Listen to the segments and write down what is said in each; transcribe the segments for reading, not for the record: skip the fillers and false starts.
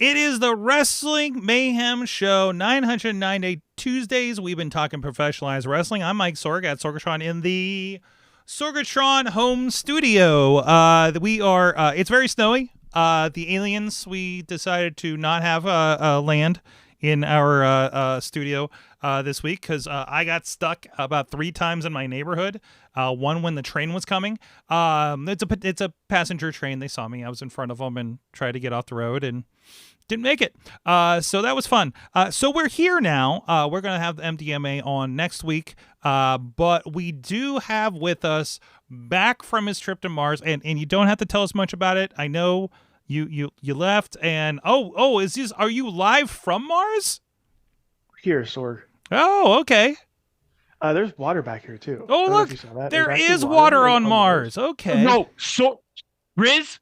It is the Wrestling Mayhem Show, 998 Tuesdays. We've been talking professionalized wrestling. I'm Mike Sorg at Sorgatron in the Sorgatron home studio. It's very snowy. The aliens, we decided to not have land in our studio this week because I got stuck about 3 times in my neighborhood. One when the train was coming. It's a passenger train. They saw me. I was in front of them and tried to get off the road and didn't make it. So that was fun. So we're here now. We're going to have the MDMA on next week. But we do have with us, back from his trip to Mars, and you don't have to tell us much about it. I know you left, and are you live from Mars? Here, Sorg. Oh, okay. There's water back here too. Oh, look, there is water on Mars. Okay. No, so Riz,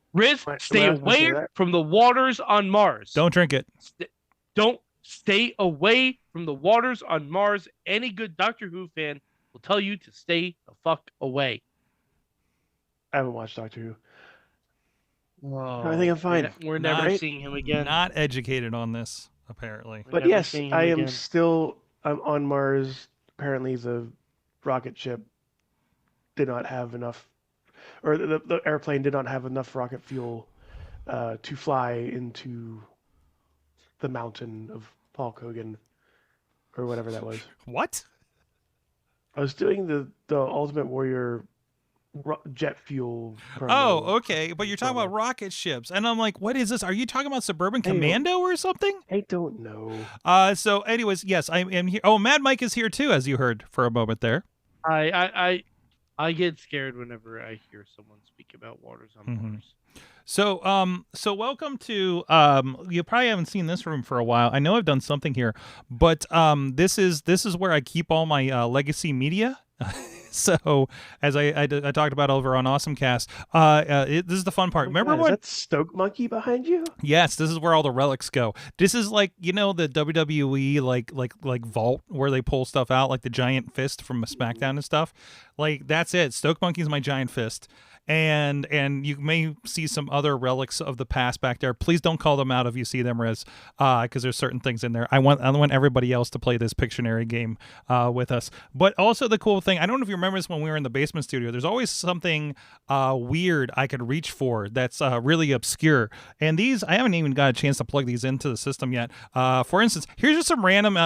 stay away from the waters on Mars. Don't drink it. Don't stay away from the waters on Mars. Any good Doctor Who fan will tell you to stay the fuck away. I haven't watched Doctor Who. Oh, I think I'm fine. We're never seeing him again. Not educated on this, apparently. But yes, I am still. I'm on Mars. Apparently, the rocket ship did not have enough, or the airplane did not have enough rocket fuel to fly into the mountain of Paul Kogan, or whatever that was. What? I was doing the Ultimate Warrior jet fuel promo. Oh, okay. But you're talking about rocket ships. And I'm like, what is this? Are you talking about Suburban Commando or something? I don't know. So anyways, yes, I am here. Oh, Mad Mike is here too, as you heard for a moment there. I get scared whenever I hear someone speak about waters on Mars. So welcome to you probably haven't seen this room for a while. I know I've done something here, but this is where I keep all my legacy media. So, as I talked about over on AwesomeCast, this is the fun part. Remember what? Is that Stoke Monkey behind you? Yes, this is where all the relics go. This is like, the WWE like vault where they pull stuff out, like the giant fist from SmackDown and stuff. Like, that's it. Stoke Monkey is my giant fist. And you may see some other relics of the past back there. Please don't call them out if you see them, Riz, because there's certain things in there. I want everybody else to play this Pictionary game with us. But also the cool thing, I don't know if you remember this when we were in the basement studio, there's always something weird I could reach for that's really obscure. And these, I haven't even got a chance to plug these into the system yet. For instance, here's just some random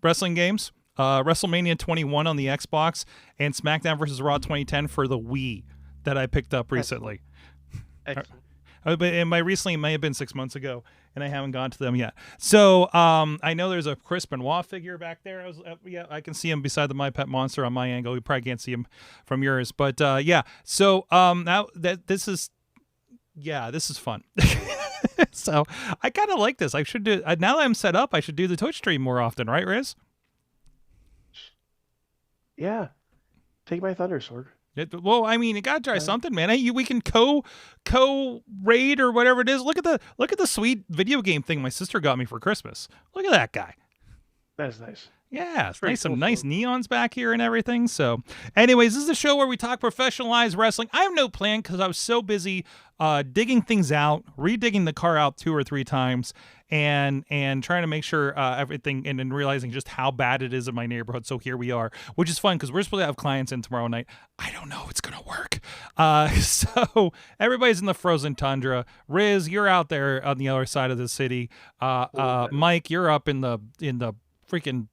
wrestling games. WrestleMania 21 on the Xbox and SmackDown vs. Raw 2010 for the Wii that I picked up recently. Excellent. And by recently, it may have been 6 months ago, and I haven't gone to them yet. So I know there's a Chris Benoit figure back there. I can see him beside the My Pet Monster on my angle. You probably can't see him from yours, but yeah. So now this is fun. So I kind of like this. I should do now that I'm set up. I should do the Twitch stream more often, right, Riz? Yeah, take my thunder, Sorg. Well, I mean, you gotta try something, man. We can co-raid or whatever it is. Look at the sweet video game thing my sister got me for Christmas. Look at that guy. That's nice. Yeah, it's nice. Some nice neons back here and everything. So, anyways, this is a show where we talk professionalized wrestling. I have no plan because I was so busy digging things out, redigging the car out 2 or 3 times, and trying to make sure everything, and then realizing just how bad it is in my neighborhood. So here we are, which is fun because we're supposed to have clients in tomorrow night. I don't know if it's gonna work. So everybody's in the frozen tundra. Riz, you're out there on the other side of the city. Mike, you're up in the freaking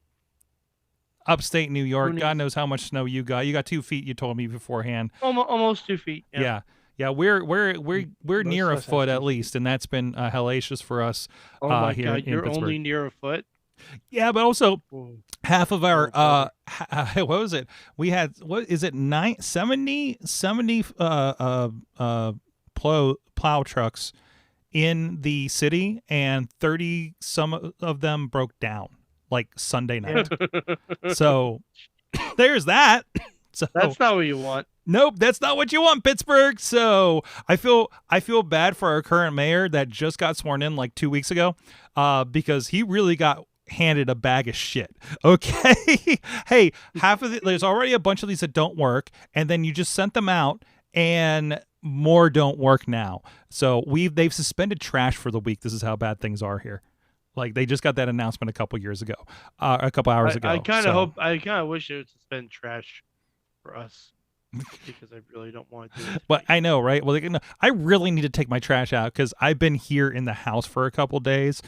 upstate New York. God knows how much snow you got. You got 2 feet. You told me beforehand. Almost 2 feet. Yeah. We're near a foot at least, and that's been hellacious for us. Oh my here God, in you're Pittsburgh. only near a foot. Yeah, but also half of our what was it? We had 70 plow trucks in the city, and 30 some of them broke down like Sunday night. So there's that. So that's not what you want. Nope, that's not what you want, Pittsburgh. So I feel bad for our current mayor that just got sworn in like 2 weeks ago, because he really got handed a bag of shit. Okay, hey, there's already a bunch of these that don't work, and then you just sent them out, and more don't work now. So they've suspended trash for the week. This is how bad things are here. Like they just got that announcement a couple hours ago. I kind of I kind of wish they would suspend trash for us because I really don't want to do it. But I know, right? Well, I really need to take my trash out because I've been here in the house for a couple days,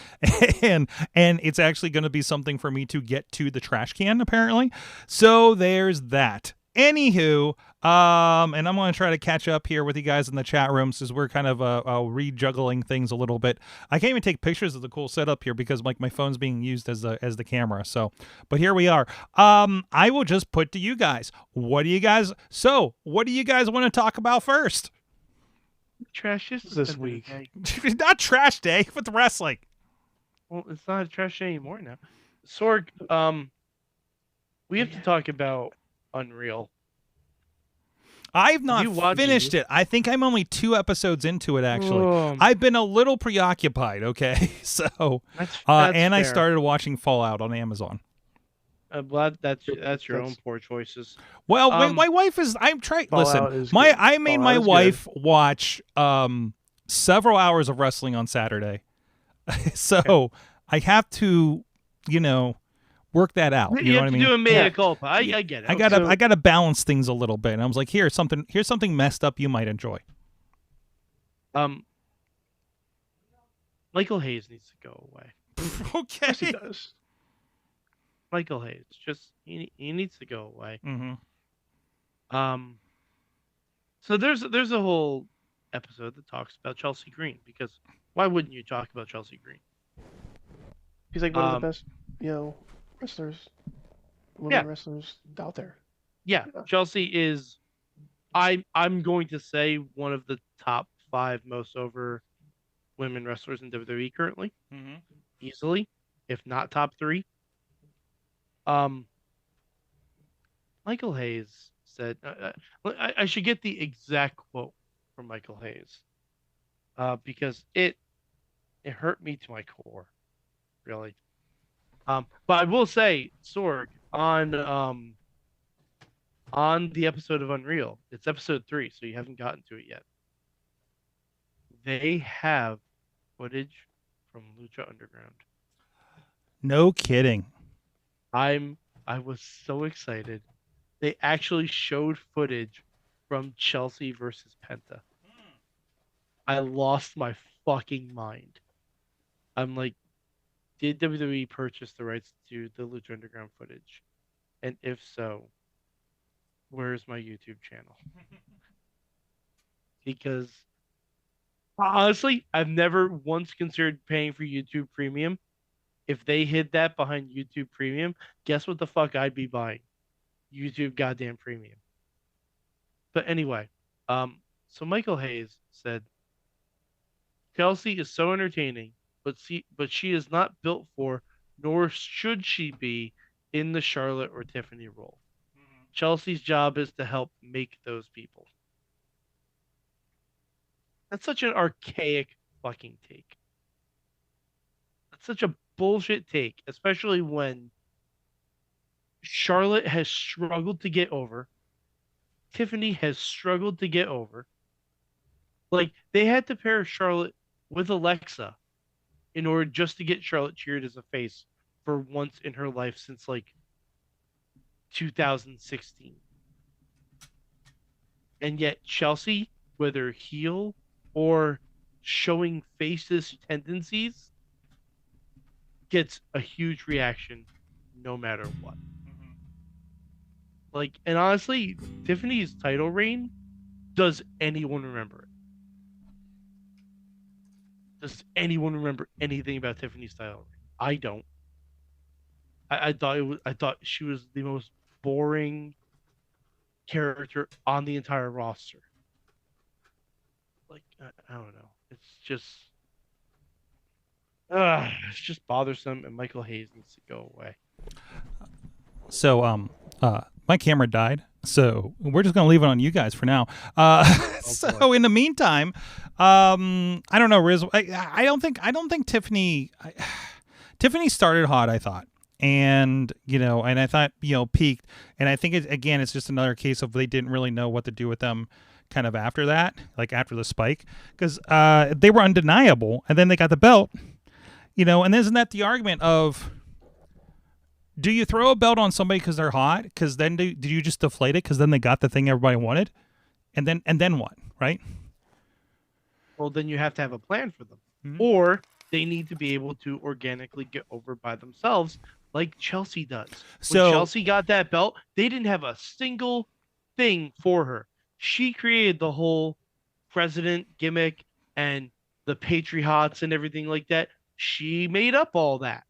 and it's actually going to be something for me to get to the trash can apparently. So there's that. Anywho, and I'm going to try to catch up here with you guys in the chat room since we're kind of rejuggling things a little bit. I can't even take pictures of the cool setup here because like my phone's being used as the camera. So, but here we are. I will just put to you guys. What do you guys want to talk about first? Trash is this week. It's not trash day with wrestling. Well, it's not a trash day anymore now. Sorg, we have to talk about Unreal. I've not finished it. I think I'm only 2 episodes into it, actually. I've been a little preoccupied, okay? So, that's and fair. I started watching Fallout on Amazon. Well, that's your own poor choices. Well, my wife is. I'm trying. Fallout Listen, is good. I made my wife watch several hours of wrestling on Saturday, so I have to, work that out. You know what I mean? You have to do a mea culpa. I get it. I gotta balance things a little bit. And I was like, here's something messed up you might enjoy. Michael Hayes needs to go away. Okay. Yes, he does. Michael Hayes, just he needs to go away. Mm-hmm. So there's a whole episode that talks about Chelsea Green because why wouldn't you talk about Chelsea Green? He's like one of the best, wrestlers, women wrestlers out there. Yeah, Chelsea is. I'm going to say one of the top 5 most over women wrestlers in WWE currently, easily, if not top 3. Michael Hayes said, I should get the exact quote from Michael Hayes, because it hurt me to my core, really. But I will say, Sorg, on the episode of Unreal, it's episode 3, so you haven't gotten to it yet. They have footage from Lucha Underground. No kidding. I was so excited. They actually showed footage from Chelsea versus Penta. I lost my fucking mind. I'm like, did WWE purchase the rights to the Lucha Underground footage? And if so, where's my YouTube channel? Because honestly, I've never once considered paying for YouTube Premium. If they hid that behind YouTube Premium, guess what the fuck I'd be buying? YouTube goddamn Premium. But anyway, so Michael Hayes said, Chelsea is so entertaining, but she is not built for, nor should she be, in the Charlotte or Tiffany role. Chelsea's job is to help make those people. That's such an archaic fucking take. That's such a bullshit take, especially when Charlotte has struggled to get over. Tiffany has struggled to get over. Like, they had to pair Charlotte with Alexa in order just to get Charlotte cheered as a face for once in her life since, like, 2016. And yet Chelsea, whether heel or showing faceless tendencies, gets a huge reaction no matter what. Like, and honestly, Tiffany's title reign, does anyone remember it? Does anyone remember anything about Tiffany's title reign? I don't. I thought she was the most boring character on the entire roster. Like, I don't know. It's just bothersome, and Michael Hayes needs to go away. So, my camera died, so we're just gonna leave it on you guys for now. So in the meantime, I don't know, Riz. I don't think Tiffany. Tiffany started hot, I thought, and I thought peaked, and I think it's just another case of they didn't really know what to do with them kind of after that, like after the spike, because they were undeniable, and then they got the belt, and isn't that the argument of, do you throw a belt on somebody because they're hot? Because then do you just deflate it because then they got the thing everybody wanted, and then what, right? Well, then you have to have a plan for them, Mhm. or they need to be able to organically get over by themselves, like Chelsea does. So- When Chelsea got that belt, they didn't have a single thing for her. She created the whole president gimmick and the Patriots and everything like that. She made up all that.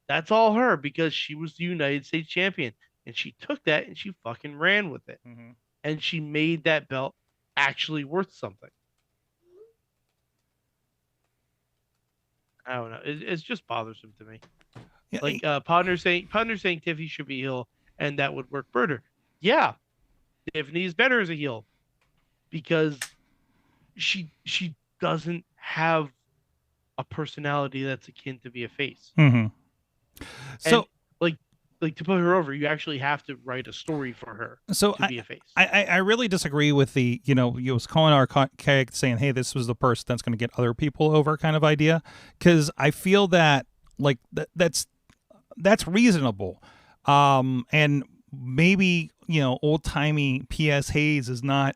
That's all her, because she was the United States champion, and she took that and she fucking ran with it, Mhm. and she made that belt actually worth something. I don't know. It's just bothersome to me. Yeah, Like Podner saying Tiffany should be heel, and that would work better. Yeah, Tiffany's better as a heel because she doesn't have a personality that's akin to be a face. Mhm. So And like to put her over, you actually have to write a story for her so to be a face. I really disagree with the, you was calling our character saying, hey, this was the person that's going to get other people over kind of idea, because I feel that like that's reasonable, and maybe old timey P.S. Hayes is not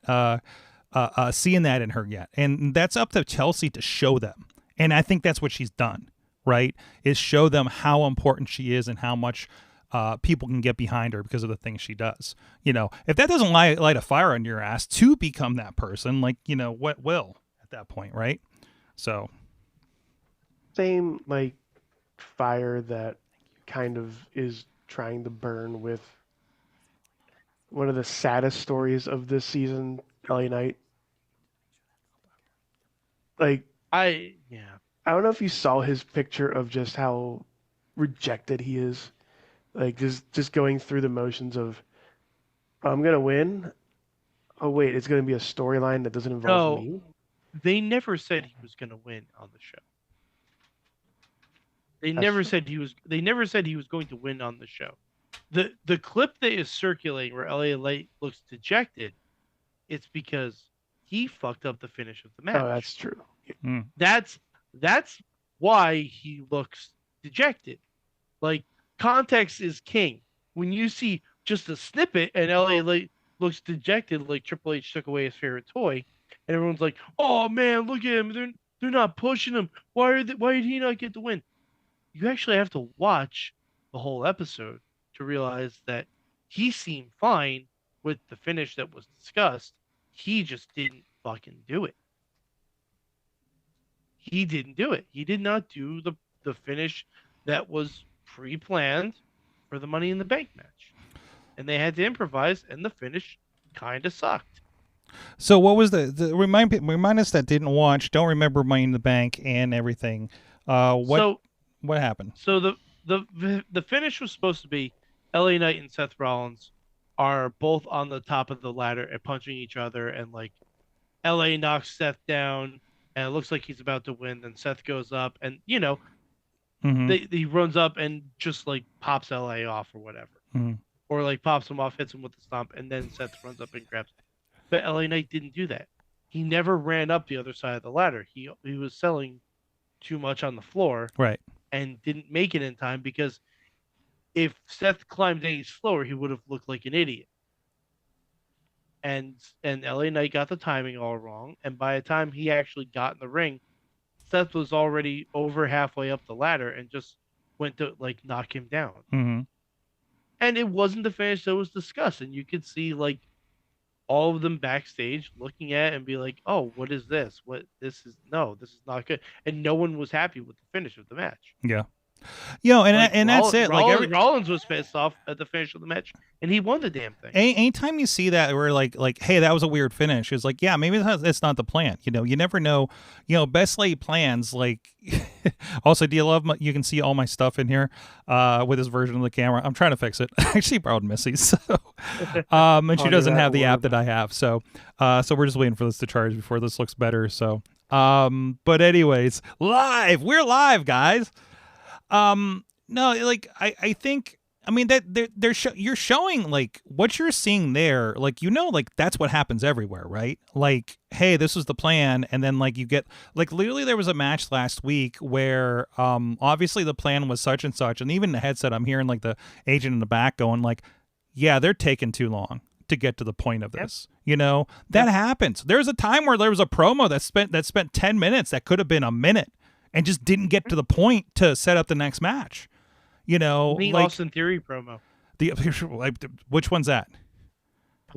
seeing that in her yet, and that's up to Chelsea to show them, and I think that's what she's done, right? Is show them how important she is and how much people can get behind her because of the things she does. If that doesn't light a fire on your ass to become that person, like, what will at that point, right? So Same like fire that kind of is trying to burn with one of the saddest stories of this season, LA Knight. Like, I don't know if you saw his picture of just how rejected he is. Like, just going through the motions of, I'm gonna win. Oh wait, it's gonna be a storyline that doesn't involve No. me. They never said he was going to win on the show. They That's never true. said he was. They never said he was going to win on the show. The clip that is circulating where LA Light looks dejected, it's because he fucked up the finish of the match. Oh, that's true. That's why he looks dejected. Like, context is king. When you see just a snippet and LA Light looks dejected, like Triple H took away his favorite toy, and everyone's like, "Oh man, look at him! They're not pushing him. Why did he not get the win?" You actually have to watch the whole episode to realize that he seemed fine with the finish that was discussed. He just didn't fucking do it. He didn't do it. He did not do the finish that was pre-planned for the Money in the Bank match. And they had to improvise, and the finish kind of sucked. So what was the remind us that didn't watch, don't remember Money in the Bank and everything. What happened? So the finish was supposed to be LA Knight and Seth Rollins are both on the top of the ladder and punching each other, and like LA knocks Seth down and it looks like he's about to win. Then Seth goes up and he runs up and just like pops LA off or whatever, or like pops him off, hits him with the stomp, and then Seth runs up and grabs him. But LA Knight didn't do that. He never ran up the other side of the ladder. He was selling too much on the floor, right, and didn't make it in time, because if Seth climbed any slower, he would have looked like an idiot. And LA Knight got the timing all wrong, and by the time he actually got in the ring, Seth was already over halfway up the ladder and just went to like knock him down. And it wasn't the finish that was discussed, and you could see like all of them backstage looking at it and be like, "Oh, what is this? This is not good." And no one was happy with the finish of the match. Yeah. And that's it. Rollins was pissed off at the finish of the match, and he won the damn thing. Anytime you see that, we're like, hey, that was a weird finish. It's like, yeah, maybe it's not the plan. You never know. Best laid plans. Like, also, do you love you can see all my stuff in here with this version of the camera. I'm trying to fix it. I actually borrowed Missy's, so and she doesn't have the app that I have. So we're just waiting for this to charge before this looks better. So, but anyways, we're live, guys. No, like I think I mean that you're showing like what you're seeing there, like like that's what happens everywhere, right? Like, hey, this was the plan, and then like you get like literally there was a match last week where obviously the plan was such and such, and even the headset I'm hearing like the agent in the back going like, yeah, they're taking too long to get to the point of this. That happens. There's a time where there was a promo that spent 10 minutes that could have been a minute and just didn't get to the point to set up the next match. The like Austin Theory promo. Which one's that?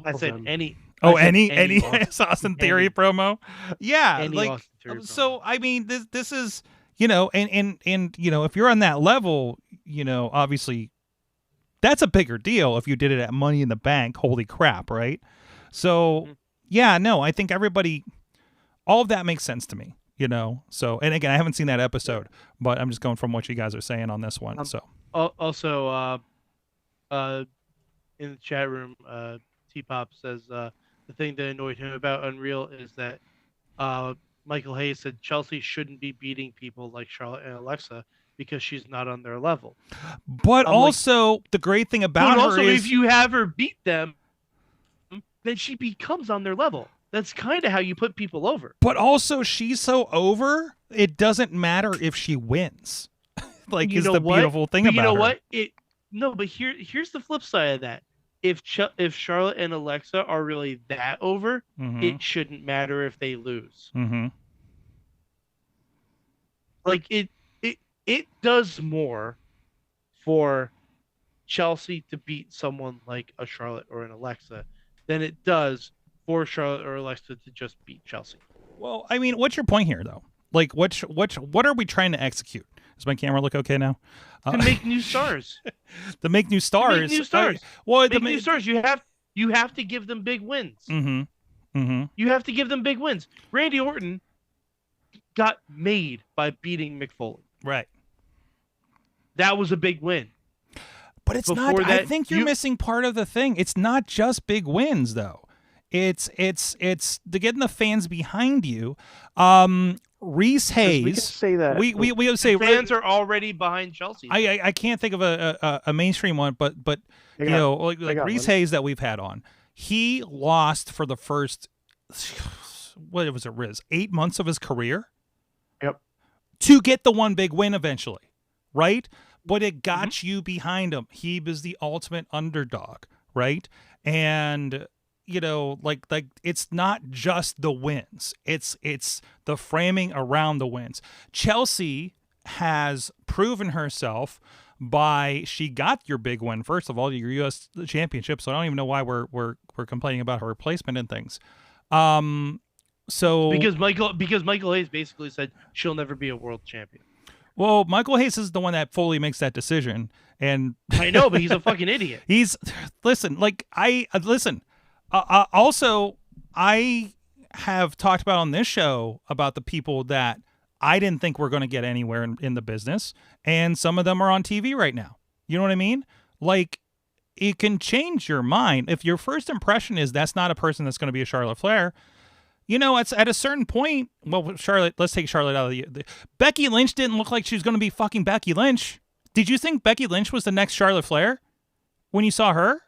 I said any. Any Austin Theory promo. Yeah, any like Austin Theory so. promo. I mean, this is and if you're on that level, obviously that's a bigger deal. If you did it at Money in the Bank, holy crap, right? So yeah, no, I think all of that makes sense to me. So, and again, I haven't seen that episode, but I'm just going from what you guys are saying on this one. So also, in the chat room, T-Pop says the thing that annoyed him about Unreal is that Michael Hayes said Chelsea shouldn't be beating people like Charlotte and Alexa because she's not on their level. But also, the great thing about her is, if you have her beat them, then she becomes on their level. That's kind of how you put people over. But also, she's so over, it doesn't matter if she wins. Like, is the beautiful thing about her. You know what? But here's the flip side of that. If Charlotte and Alexa are really that over, it shouldn't matter if they lose. Like it does more for Chelsea to beat someone like a Charlotte or an Alexa than it does for Charlotte or Alexa to just beat Chelsea. Well, I mean, what's your point here, though? Like, what are we trying to execute? Does my camera look okay now? To make new stars. To make new stars. To make new stars. New stars. You have to give them big wins. You have to give them big wins. Randy Orton got made by beating Mick Foley. Right. That was a big win. But it's not. I think you're missing part of the thing. It's not just big wins, though. It's the getting the fans behind you. Reese Hayes. We can say that. We would say fans are already behind Chelsea. I can't think of a mainstream one, but like Reese Hayes that we've had on. He lost for the first, what was it, Riz? 8 months of his career. Yep. To get the one big win eventually, right? But it got you behind him. He was the ultimate underdog, right? And like it's not just the wins. It's the framing around the wins. Chelsea has proven herself by she got your big win. First of all, your U.S. championship. So I don't even know why we're complaining about her replacement and things. So because Michael Hayes basically said she'll never be a world champion. Well, Michael Hayes is the one that fully makes that decision, and I know, but he's a fucking idiot. Also, I have talked about on this show about the people that I didn't think were going to get anywhere in the business, and some of them are on TV right now. You know what I mean? Like, it can change your mind. If your first impression is that's not a person that's going to be a Charlotte Flair, it's at a certain point. Well, Charlotte, let's take Charlotte out of the Becky Lynch didn't look like she was going to be fucking Becky Lynch. Did you think Becky Lynch was the next Charlotte Flair when you saw her?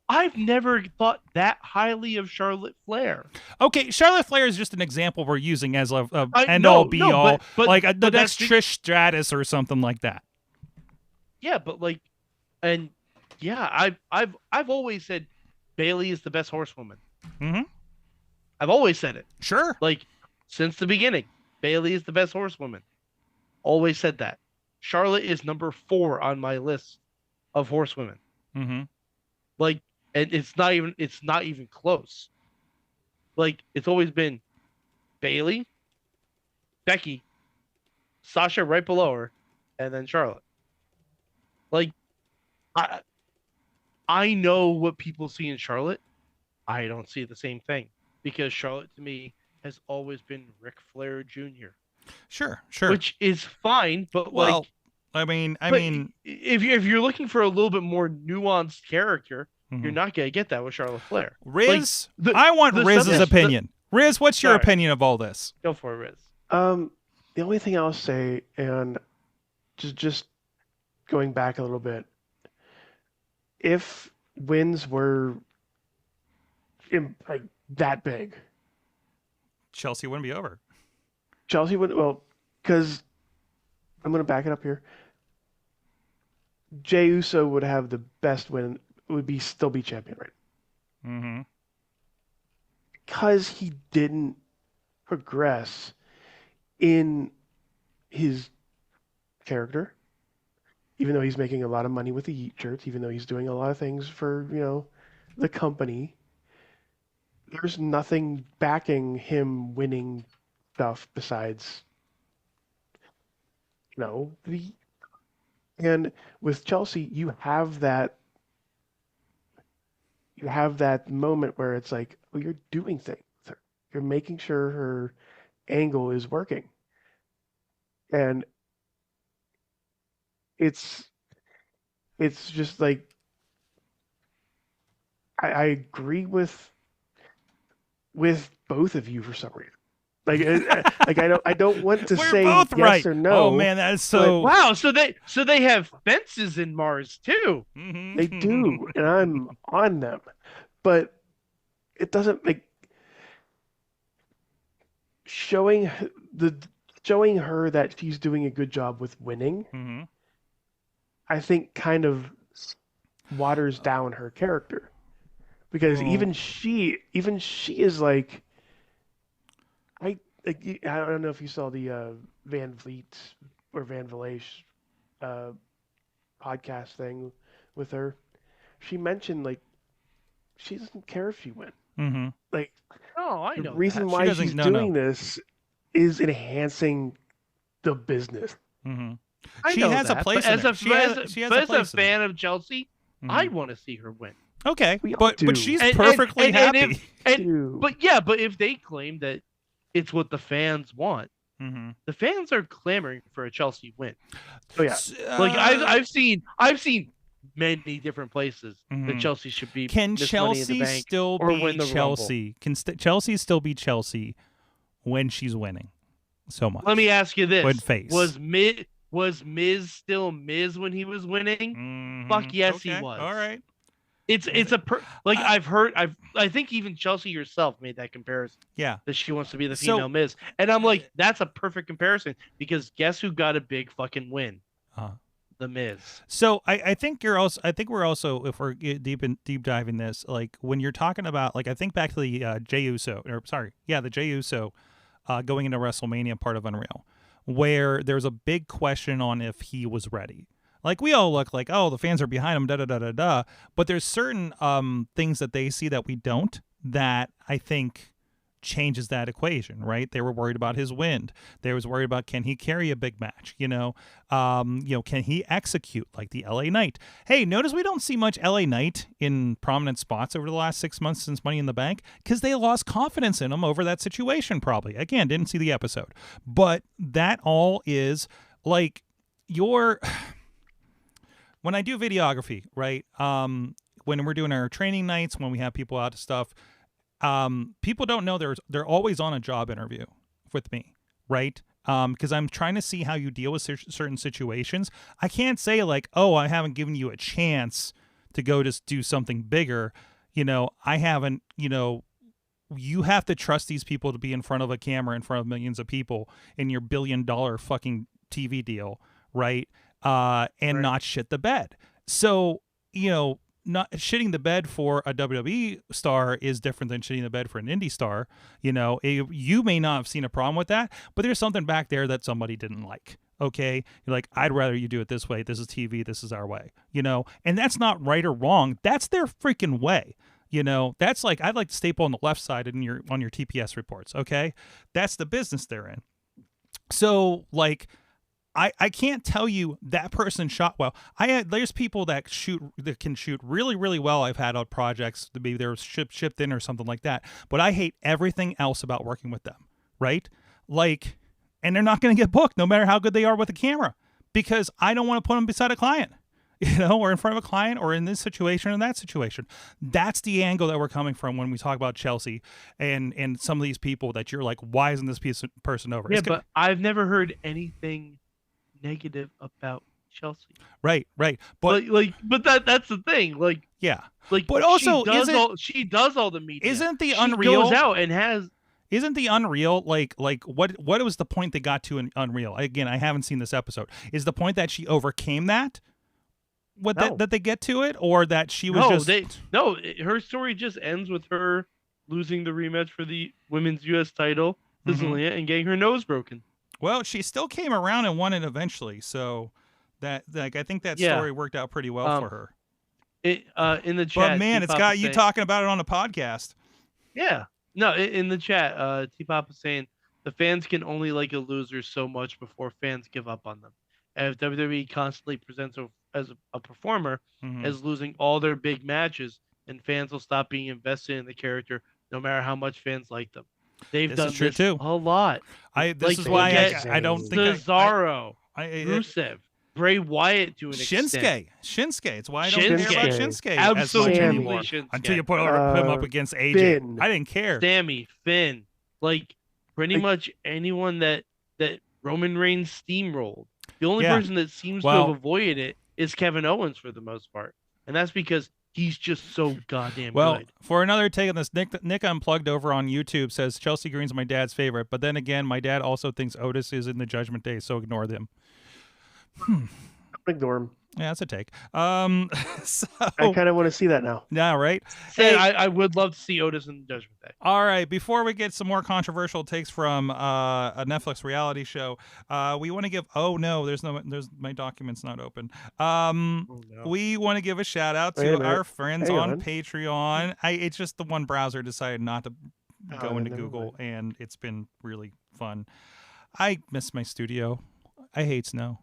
I've never thought that highly of Charlotte Flair. Okay, Charlotte Flair is just an example we're using as a end-all, be-all, but like the next Trish Stratus or something like that. Yeah, but I've always said Bayley is the best horsewoman. I've always said it. Sure. Like, since the beginning, Bayley is the best horsewoman. Always said that. Charlotte is number 4 on my list of horsewomen. Like, and it's not even close. Like, it's always been Bayley, Becky, Sasha right below her, and then Charlotte. Like, I know what people see in Charlotte. I don't see the same thing. Because Charlotte, to me, has always been Ric Flair Jr. Sure. Which is fine, but I mean, if you're looking for a little bit more nuanced character, you're not gonna get that with Charlotte Flair. Riz, I want Riz's opinion. Riz, what's your opinion of all this? Go for it, Riz. The only thing I'll say, and just going back a little bit, if wins were like that big, Chelsea wouldn't be over. Chelsea would, well, because I'm going to back it up here. Jey Uso would have the best win, would still be champion, right? Mm-hmm. Because he didn't progress in his character, even though he's making a lot of money with the Yeet shirts, even though he's doing a lot of things for, the company, there's nothing backing him winning stuff besides, and with Chelsea, you have that moment where it's like, oh, you're doing things. You're making sure her angle is working. And it's just like I agree with both of you for some reason. Like I don't want to We're say both yes right. or no. Oh man, that is so. Wow, so they have fences in Mars too. Mm-hmm. They do, and I'm on them, but it doesn't make showing her that she's doing a good job with winning. Mm-hmm. I think kind of waters down her character, because even she is like, I don't know if you saw the Van Vliet or Van Vliet podcast thing with her. She mentioned like she doesn't care if you win. Mm-hmm. Like, Oh, I know the reason that. why she's doing this is enhancing the business. Mm-hmm. I She know has a that, place but in as it. a She has a as a place in it. fan of Chelsea, Mhm. I want to see her win. Okay, We all but do. she's And- perfectly and happy. But if they claim that it's what the fans want, Mm-hmm. the fans are clamoring for a Chelsea win. Oh yeah. Like I've seen many different places Mhm. that Chelsea should be. Can Miss Money in the Chelsea Bank still or be win the Rumble. Chelsea? Can Chelsea still be Chelsea when she's winning so much? Let me ask you this: Good face. Was Miz still Miz when he was winning? Mhm. Fuck yes, Okay, he was. All right. It's I think even Chelsea herself made that comparison Yeah. that she wants to be the So- female Miz, and I'm like, that's a perfect comparison because guess who got a big fucking win? The Miz. So I think we're also, if we're deep diving this, like when you're talking about, like, I think back to the Jey Uso, the Jey Uso going into WrestleMania part of Unreal, where there's a big question on if he was ready. Like, we all look like, oh, the fans are behind him, da da da da da. But there's certain things that they see that we don't, that I think changes that equation, right? They were worried about his wind. They was worried about, can he carry a big match? Can he execute like the LA Knight? Hey, notice we don't see much LA Knight in prominent spots over the last 6 months since Money in the Bank, because they lost confidence in him over that situation. Probably, again, didn't see the episode, but that all is like when I do videography, right? When we're doing our training nights, when we have people out to stuff, people don't know they're always on a job interview with me, right? Because I'm trying to see how you deal with certain situations. I can't say like, oh, I haven't given you a chance to go just do something bigger. I haven't, you have to trust these people to be in front of a camera in front of millions of people in your $1 billion fucking TV deal, right? And not shit the bed. So, not shitting the bed for a WWE star is different than shitting the bed for an indie star. You may not have seen a problem with that, but there's something back there that somebody didn't like. Okay. You're like, I'd rather you do it this way. This is TV. This is our way, and that's not right or wrong. That's their freaking way. That's like, I'd like to staple on the left side on your TPS reports. Okay. That's the business they're in. So like, I can't tell you that person shot well. There's people that can shoot really, really well. I've had on projects, maybe they're shipped in or something like that. But I hate everything else about working with them, right? Like, and they're not going to get booked no matter how good they are with a camera, because I don't want to put them beside a client, or in front of a client, or in this situation or that situation. That's the angle that we're coming from when we talk about Chelsea and some of these people that you're like, why isn't this person over? Yeah, but I've never heard anything negative about Chelsea. Right. But that's the thing. Yeah. Like, but also, she does all the media. Isn't the she Unreal goes out and has? Isn't the Unreal like what was the point they got to in Unreal? Again, I haven't seen this episode. Is the point that she overcame that? That they get to it, or that she was her story just ends with her losing the rematch for the women's U.S. title to Zelina and getting her nose broken. Well, she still came around and won it eventually, so I think that story worked out pretty well for her. In the chat, but man, it's got you talking about it on a podcast. Yeah, no, in the chat, T-Pop is saying the fans can only like a loser so much before fans give up on them. And if WWE constantly presents as a performer as losing all their big matches, and fans will stop being invested in the character no matter how much fans like them. They've done this a lot. This is why I don't think Cesaro, Rusev, Bray Wyatt to an extent. Shinsuke. It's why I don't care about Shinsuke Absolutely as much anymore. Shinsuke. Until you put him up against AJ. Finn. I didn't care. Sammy, Finn, pretty much anyone that Roman Reigns steamrolled. The only person that seems to have avoided it is Kevin Owens for the most part, and that's because he's just so goddamn good. For another take on this, Nick Unplugged over on YouTube says Chelsea Green's my dad's favorite, but then again, my dad also thinks Otis is in the Judgment Day, so ignore them. Ignore him. Yeah, that's a take. So I kind of want to see that now. Yeah, right? Hey, I would love to see Otis in the Judgment Day. All right, before we get some more controversial takes from a Netflix reality show, we want to give. Oh no, there's my document's not open. We want to give a shout out to our friends on Patreon. It's just the one browser decided not to go into Google, and it's been really fun. I miss my studio. I hate snow.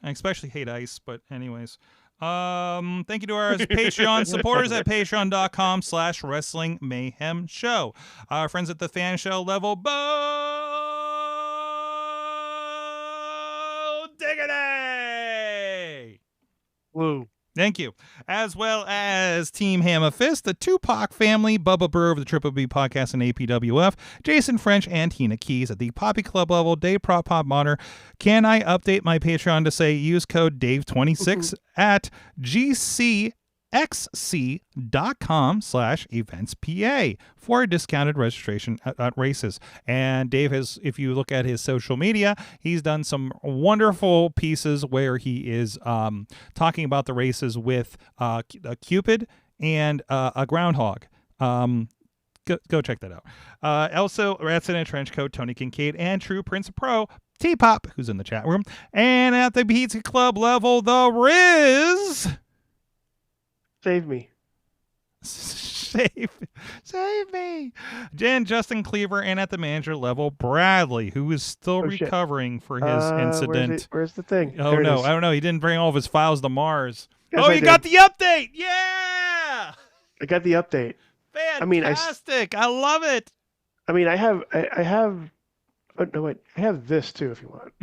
I especially hate ice, but anyways. Thank you to our Patreon supporters at patreon.com/Wrestling Mayhem Show. Our friends at the fan show level, Bo Diggity! Woo. Thank you. As well as Team Hammer Fist, the Tupac family, Bubba Brewer of the Triple B Podcast and APWF, Jason French and Tina Keys at the Poppy Club level, Dave Prop Pop Modder. Can I update my Patreon to say use code Dave26 at gcxc.com/eventspa for a discounted registration at races. And Dave has, if you look at his social media, he's done some wonderful pieces where he is talking about the races with a Cupid and a groundhog. Go check that out. Also, Rats in a Trench Coat, Tony Kincaid, and True Prince Pro, T-Pop, who's in the chat room. And at the Pizza Club level, the Riz... Save me. Save me. Jen, Justin Cleaver, and at the manager level, Bradley, who is still recovering for his incident. Where's the thing? Oh, no. I don't know. He didn't bring all of his files to Mars. Yes, you got the update. Yeah. I got the update. Fantastic. I love it. I mean, I have. Oh, no, wait. I have this, too, if you want.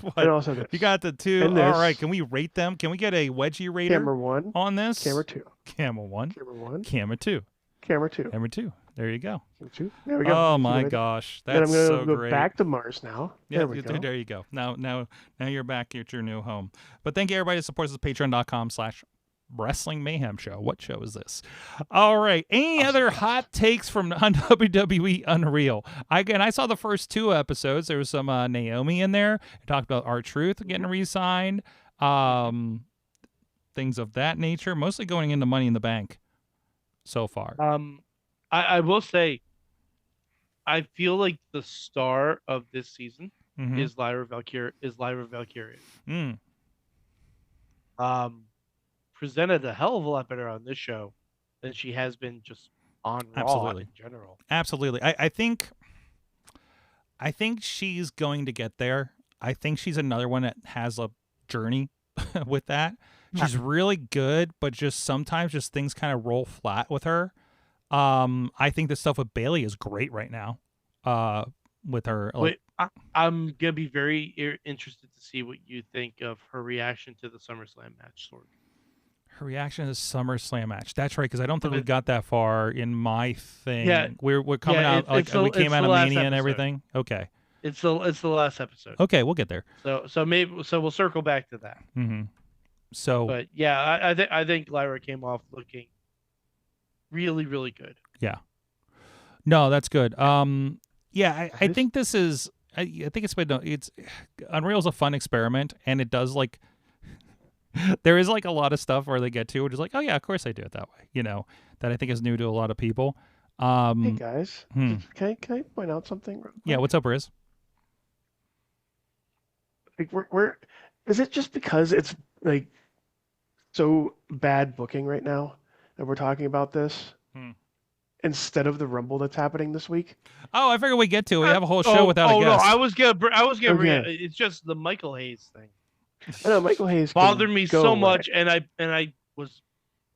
What? And also this. You got the two. All right. Can we rate them? Can we get a wedgie rater Camera 1 on this? Camera 2. Camera 1. Camera 1. Camera 2. Camera 2. Camera 2. There you go. Camera 2. There we go. Oh, my gosh. That's I'm so gonna go great. back to Mars now. Yeah, there we go. There you go. Now you're back at your new home. But thank you, everybody, that supports us at patreon.com/Wrestling Mayhem Show. What show is this? All right. Any other hot takes from WWE Unreal? I saw the first 2 episodes. There was some Naomi in there. It talked about R-Truth getting re-signed. Things of that nature. Mostly going into Money in the Bank so far. I will say, I feel like the star of this season is Lyra Valkyria. Presented a hell of a lot better on this show than she has been just on Raw in general. Absolutely. I think she's going to get there. I think she's another one that has a journey with that. She's really good, but just sometimes things kind of roll flat with her. I think the stuff with Bailey is great right now. With her. I'm gonna be very interested to see what you think of her reaction to the SummerSlam match, Sorg. Her reaction to the SummerSlam match. That's right, because I don't think we got that far in my thing. Yeah, we're coming out we came out of Mania and everything. Okay. It's the last episode. Okay, we'll get there. So we'll circle back to that. Mm-hmm. So, But yeah, I think Lyra came off looking really, really good. yeah. No, that's good. Yeah, I think this is. I think it's Unreal's a fun experiment, and it does like. There is like a lot of stuff where they get to, which is like, oh yeah, of course I do it that way. That I think is new to a lot of people. Hey guys, Hmm. can I point out something? Real quick? Yeah, what's up, Riz? Like we're is it just because it's like so bad booking right now that we're talking about this instead of the Rumble that's happening this week? Oh, I figured we get to. We have a whole show without a no, guest. I was gonna bring it. Okay. It's just the Michael Hayes thing. I know Michael Hayes bothered me go so away. much, and I was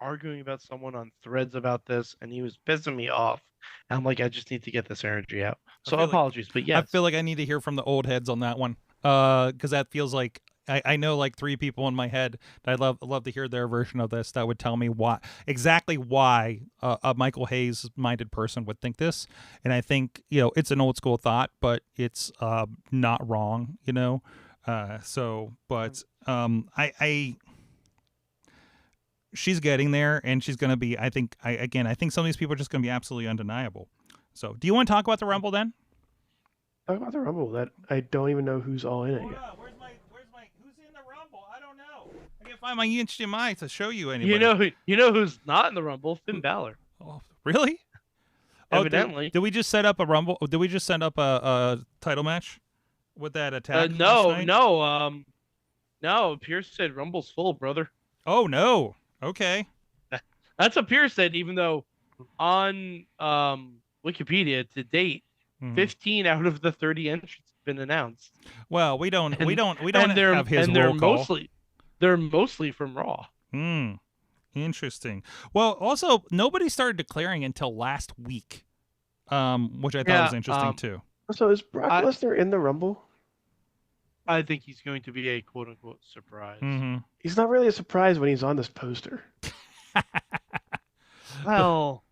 arguing about someone on Threads about this, and he was pissing me off. And I'm like, I just need to get this energy out. So apologies, but yes, I feel like I need to hear from the old heads on that one, because that feels like I know like 3 people in my head that I'd love to hear their version of this. That would tell me exactly why a Michael Hayes minded person would think this. And I think it's an old school thought, but it's not wrong. I she's getting there, and she's going to be, I think some of these people are just going to be absolutely undeniable. So do you want to talk about the Rumble then? Talk about the Rumble that I don't even know who's all in it yet. Where's my who's in the Rumble? I don't know. I can't find my HDMI to show you anybody. You know who's not in the Rumble? Finn Balor. Oh, really? Evidently. Did we just set up a Rumble? Did we just set up a title match with that attack? No. Pierce said Rumble's full, brother. Oh no. Okay. That's what Pierce said. Even though on Wikipedia to date, 15 out of the 30 entrants have been announced. Well, we don't have his roll call. They're mostly from Raw. Interesting. Well, also nobody started declaring until last week, which I thought was interesting too. So is Brock Lesnar in the Rumble? I think he's going to be a quote-unquote surprise. Mm-hmm. He's not really a surprise when he's on this poster. Well,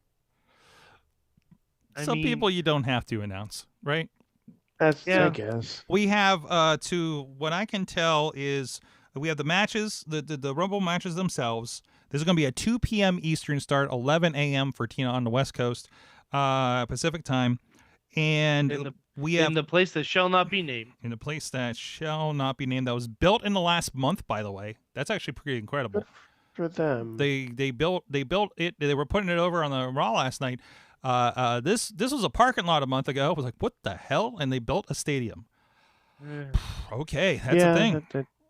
some people you don't have to announce, right? I guess. We have, to what I can tell is we have the matches, the Rumble matches themselves. This is going to be a 2 p.m. Eastern start, 11 a.m. for Tina on the West Coast, Pacific time. And we have in the place that shall not be named. In the place that shall not be named. That was built in the last month, by the way. That's actually pretty incredible. For them, they built it. They were putting it over on the Raw last night. This was a parking lot a month ago. I was like, what the hell? And they built a stadium. Okay, that's a thing.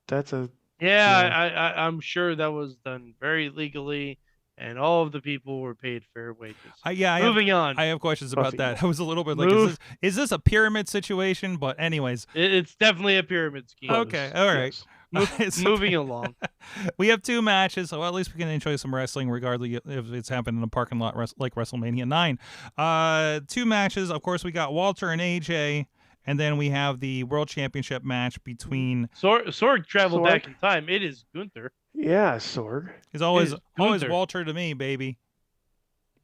That's a I'm sure that was done very legally. And all of the people were paid fair wages. Moving on. I have questions about that. I was a little bit like, is this a pyramid situation? But anyways. It's definitely a pyramid scheme. Okay, all right. Moving along. We have 2 matches, so at least we can enjoy some wrestling, regardless if it's happened in a parking lot like WrestleMania 9. 2 matches. Of course, we got Walter and AJ. And then we have the World Championship match between... Sorg traveled back in time. It is Gunther. Yeah, Sorg. He's always Walter to me, baby.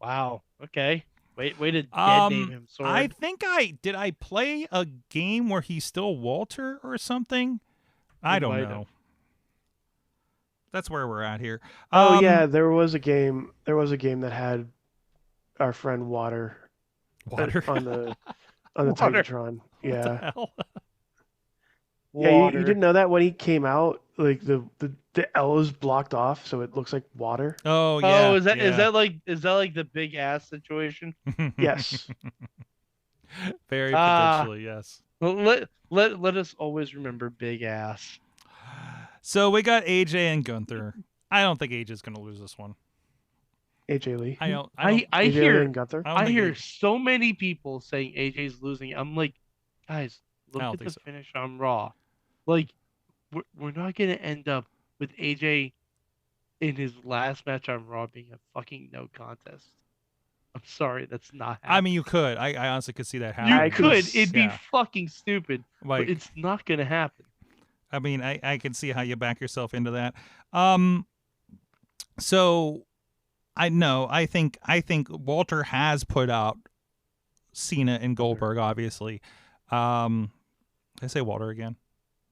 Wow. Okay. Way to dead name him, Sorg. I think did I play a game where he's still Walter or something? I don't know. That's where we're at here. Yeah, there was a game that had our friend Water on the Titantron. Yeah. Yeah, you didn't know that when he came out, like the L is blocked off, so it looks like water. Oh yeah. Oh, is that like the big ass situation? Yes. Very potentially, yes. Well, let us always remember big ass. So we got AJ and Gunther. I don't think AJ's gonna lose this one. AJ Lee. I hear AJ. so many people saying AJ's losing. I'm like, guys, look at the finish on Raw. Like, we're not gonna end up with AJ in his last match on Raw being a fucking no contest. I'm sorry, that's not happening. I mean, you could. I honestly could see that happening. You could. It'd be fucking stupid. Like, but it's not gonna happen. I mean, I can see how you back yourself into that. So I think Walter has put out Cena and Goldberg, obviously. Did I say Walter again?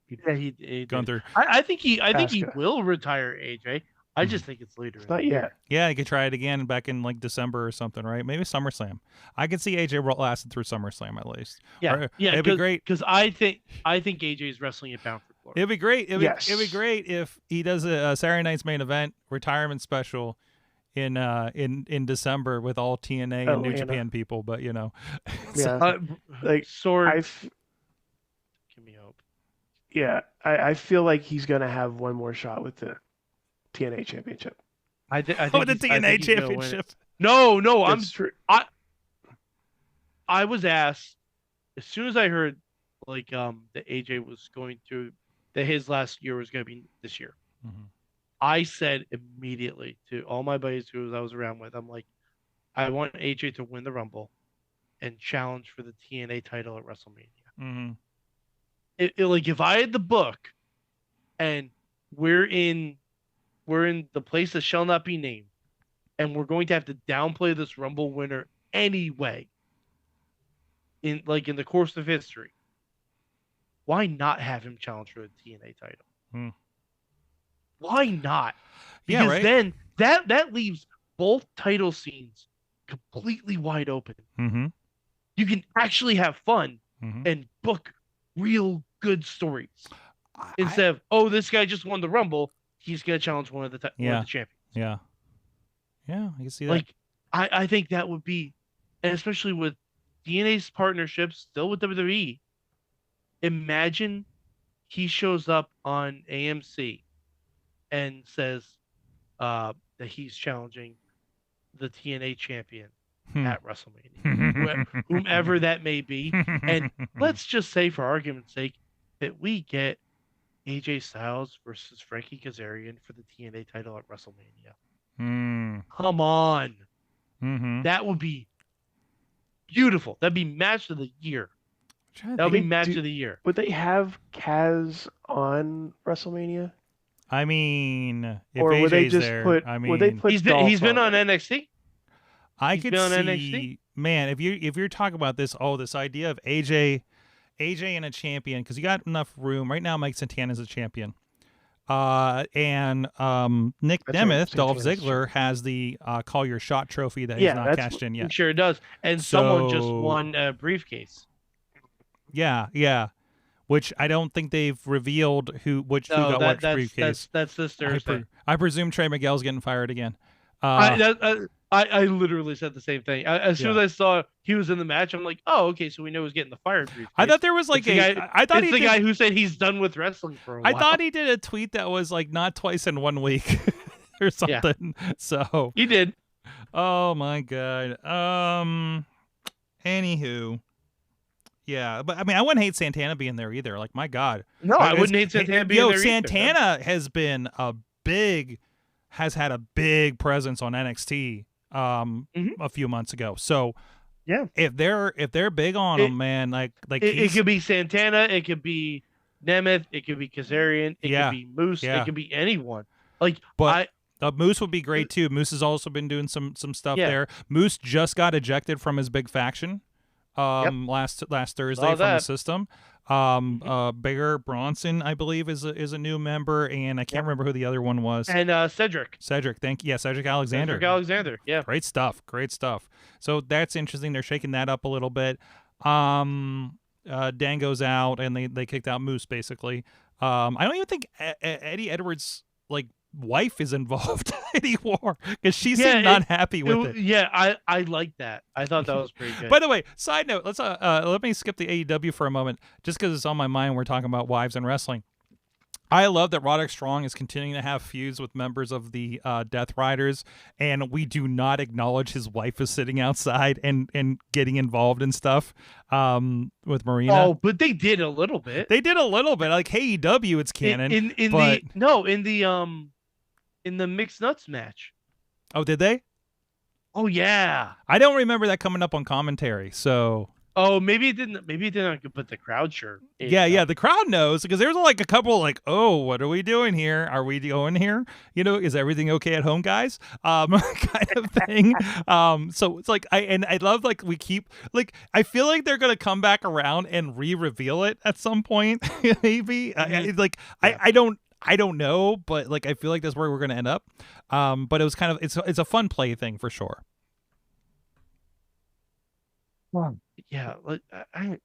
Yeah, he Going did. through. I think he Asuka. will retire AJ. I just think it's later. It's not yet. Yeah, you could try it again back in like December or something, right? Maybe SummerSlam. I could see AJ lasting through SummerSlam at least. Yeah, Or, yeah. it'd be great. Because I think AJ is wrestling at Bound for Glory. It'd be great. It'd Yes. be great if he does a Saturday night's main event retirement special in December with all TNA and New Japan people. But you know, Yeah. Like Sword. Give me hope. Yeah, I feel like he's gonna have one more shot with the TNA Championship. I think the he's- I TNA think he's gonna win it. Championship. No, I'm It's true. I was asked as soon as I heard like that AJ was going to that his last year was going to be this year. Mhm. I said immediately to all my buddies who I was around with, I'm like, I want AJ to win the Rumble and challenge for the TNA title at WrestleMania. Mm-hmm. Like if I had the book and we're in the place that shall not be named and we're going to have to downplay this Rumble winner anyway in the course of history, why not have him challenge for the TNA title? Hmm. Why not? Yeah, Because right. then that leaves both title scenes completely wide open. Mm-hmm. You can actually have fun Mm-hmm. and book real good stories instead of this guy just won the Rumble, he's gonna challenge one of the champions. Yeah, I can see that. Like I think that would be, and especially with DNA's partnerships still with WWE. Imagine he shows up on AMC and says that he's challenging the TNA champion at WrestleMania, whomever that may be. And let's just say, for argument's sake, that we get AJ Styles versus Frankie Kazarian for the TNA title at WrestleMania. Come on. Mm-hmm. That would be beautiful. That'd be match of the year. That would be match of the year. Would they have Kaz on WrestleMania? I mean, if Or AJ's would they just there, put? I mean, Would they put? He's Dolph been on it? NXT. I could been on see, NXT? man, if you're talking about this idea of AJ and a champion, because you got enough room right now. Mike Santana's a champion, and Nick That's Nemeth, right, Dolph Santana's Ziggler has the Call Your Shot trophy that he's not that's cashed in I'm yet. sure it does. And someone just So- won a briefcase. Yeah. Which I don't think they've revealed who got what briefcase. That's this Thursday. I presume Trey Miguel's getting fired again. I literally said the same thing. As soon as I saw he was in the match, I'm like, oh, okay, so we know he's getting the fired briefcase. I thought there was like I thought it's the guy who said he's done with wrestling for a while. I thought he did a tweet that was like not twice in 1 week or something. Yeah. So he did. Oh my god. Anywho. Yeah, but I mean, I wouldn't hate Santana being there either. Like, my God. No, I wouldn't hate Santana being there Santana either. has had a big presence on NXT a few months ago. So yeah, if they're big on him, man, like it could be Santana, it could be Nemeth, it could be Kazarian, it could be Moose, it could be anyone. Moose would be great too. Moose has also been doing some stuff there. Moose just got ejected from his big faction. Last Thursday from the system. Bigger Bronson, I believe, is a new member, and I can't remember who the other one was. And Cedric, Cedric Alexander. Yeah, great stuff. So that's interesting. They're shaking that up a little bit. Dango's out, and they kicked out Moose basically. I don't even think Eddie Edwards' wife is involved anymore because she seemed not happy with it. Yeah, I like that. I thought that was pretty good. By the way, side note, let's let me skip the AEW for a moment, just because it's on my mind. We're talking about wives and wrestling. I love that Roderick Strong is continuing to have feuds with members of the Death Riders, and we do not acknowledge his wife is sitting outside and getting involved in stuff with Marina. Oh, but they did a little bit. Like, hey, AEW, it's canon. In the mixed nuts match. Oh, did they? Oh yeah. I don't remember that coming up on commentary. So Oh, maybe it didn't. Maybe it didn't put the crowd sure. Yeah. The crowd knows because there's like a couple like, oh, what are we doing here? Are we going here? Is everything okay at home, guys? Kind of thing. So it's like I love like we keep like I feel like they're gonna come back around and re-reveal it at some point, maybe. I don't know, but like I feel like that's where we're gonna end up. But it was kind of it's a fun play thing for sure. Yeah, like I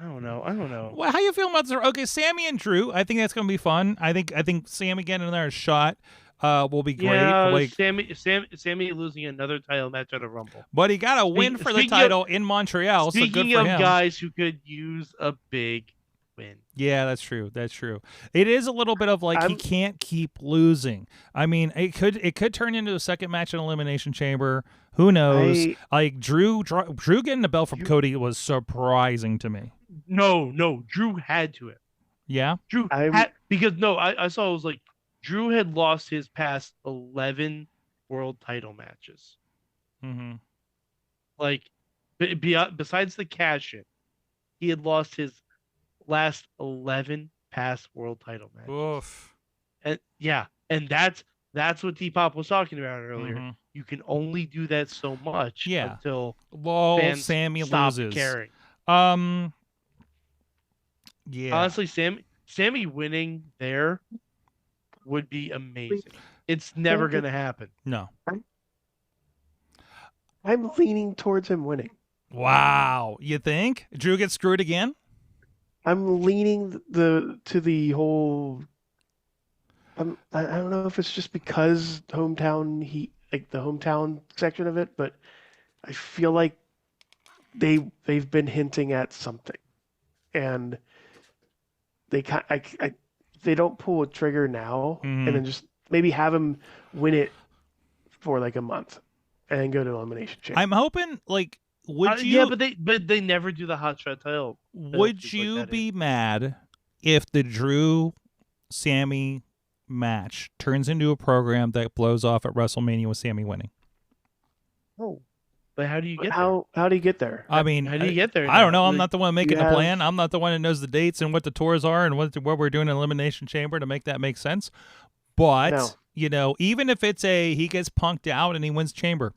don't know. I don't know. Well, how you feeling about this? Okay, Sammy and Drew. I think that's gonna be fun. I think Sammy getting in there a shot will be great. Yeah, Like, Sammy losing another title match at a Rumble. but he got a win for the title in Montreal. So good Speaking for of him. guys who could use a big win. Yeah, that's true. That's true. It is a little bit of like he can't keep losing. I mean, it could turn into a second match in Elimination Chamber. Who knows? Like Drew getting the belt from Cody was surprising to me. No, Drew had to it. Yeah, Drew had because I saw it was like Drew had lost his past 11 world title matches. Mm-hmm. Like, besides the cash in, he had lost his last 11 past world title matches. Oof. And yeah, and that's what T-Pop was talking about earlier. Mm-hmm. You can only do that so much until fans Sammy stop loses. caring. Yeah. Honestly, Sammy winning there would be amazing. It's never going to happen. No. I'm leaning towards him winning. Wow. You think Drew gets screwed again? I'm leaning to the whole. I don't know if it's just because hometown heat, like the hometown section of it, but I feel like they've been hinting at something, and they they don't pull a trigger now, and then just maybe have him win it for like a month, and then go to Elimination Chamber. I'm hoping like. Would you? Yeah, but they never do the hot shot title. Would you be mad if the Drew Sammy match turns into a program that blows off at WrestleMania with Sammy winning? Oh, but how do you get there? How do you get there? I mean, how do you get there? I don't know. I'm not the one making the plan. I'm not the one that knows the dates and what the tours are and what we're doing in Elimination Chamber to make that make sense. But even if it's he gets punked out and he wins Chamber,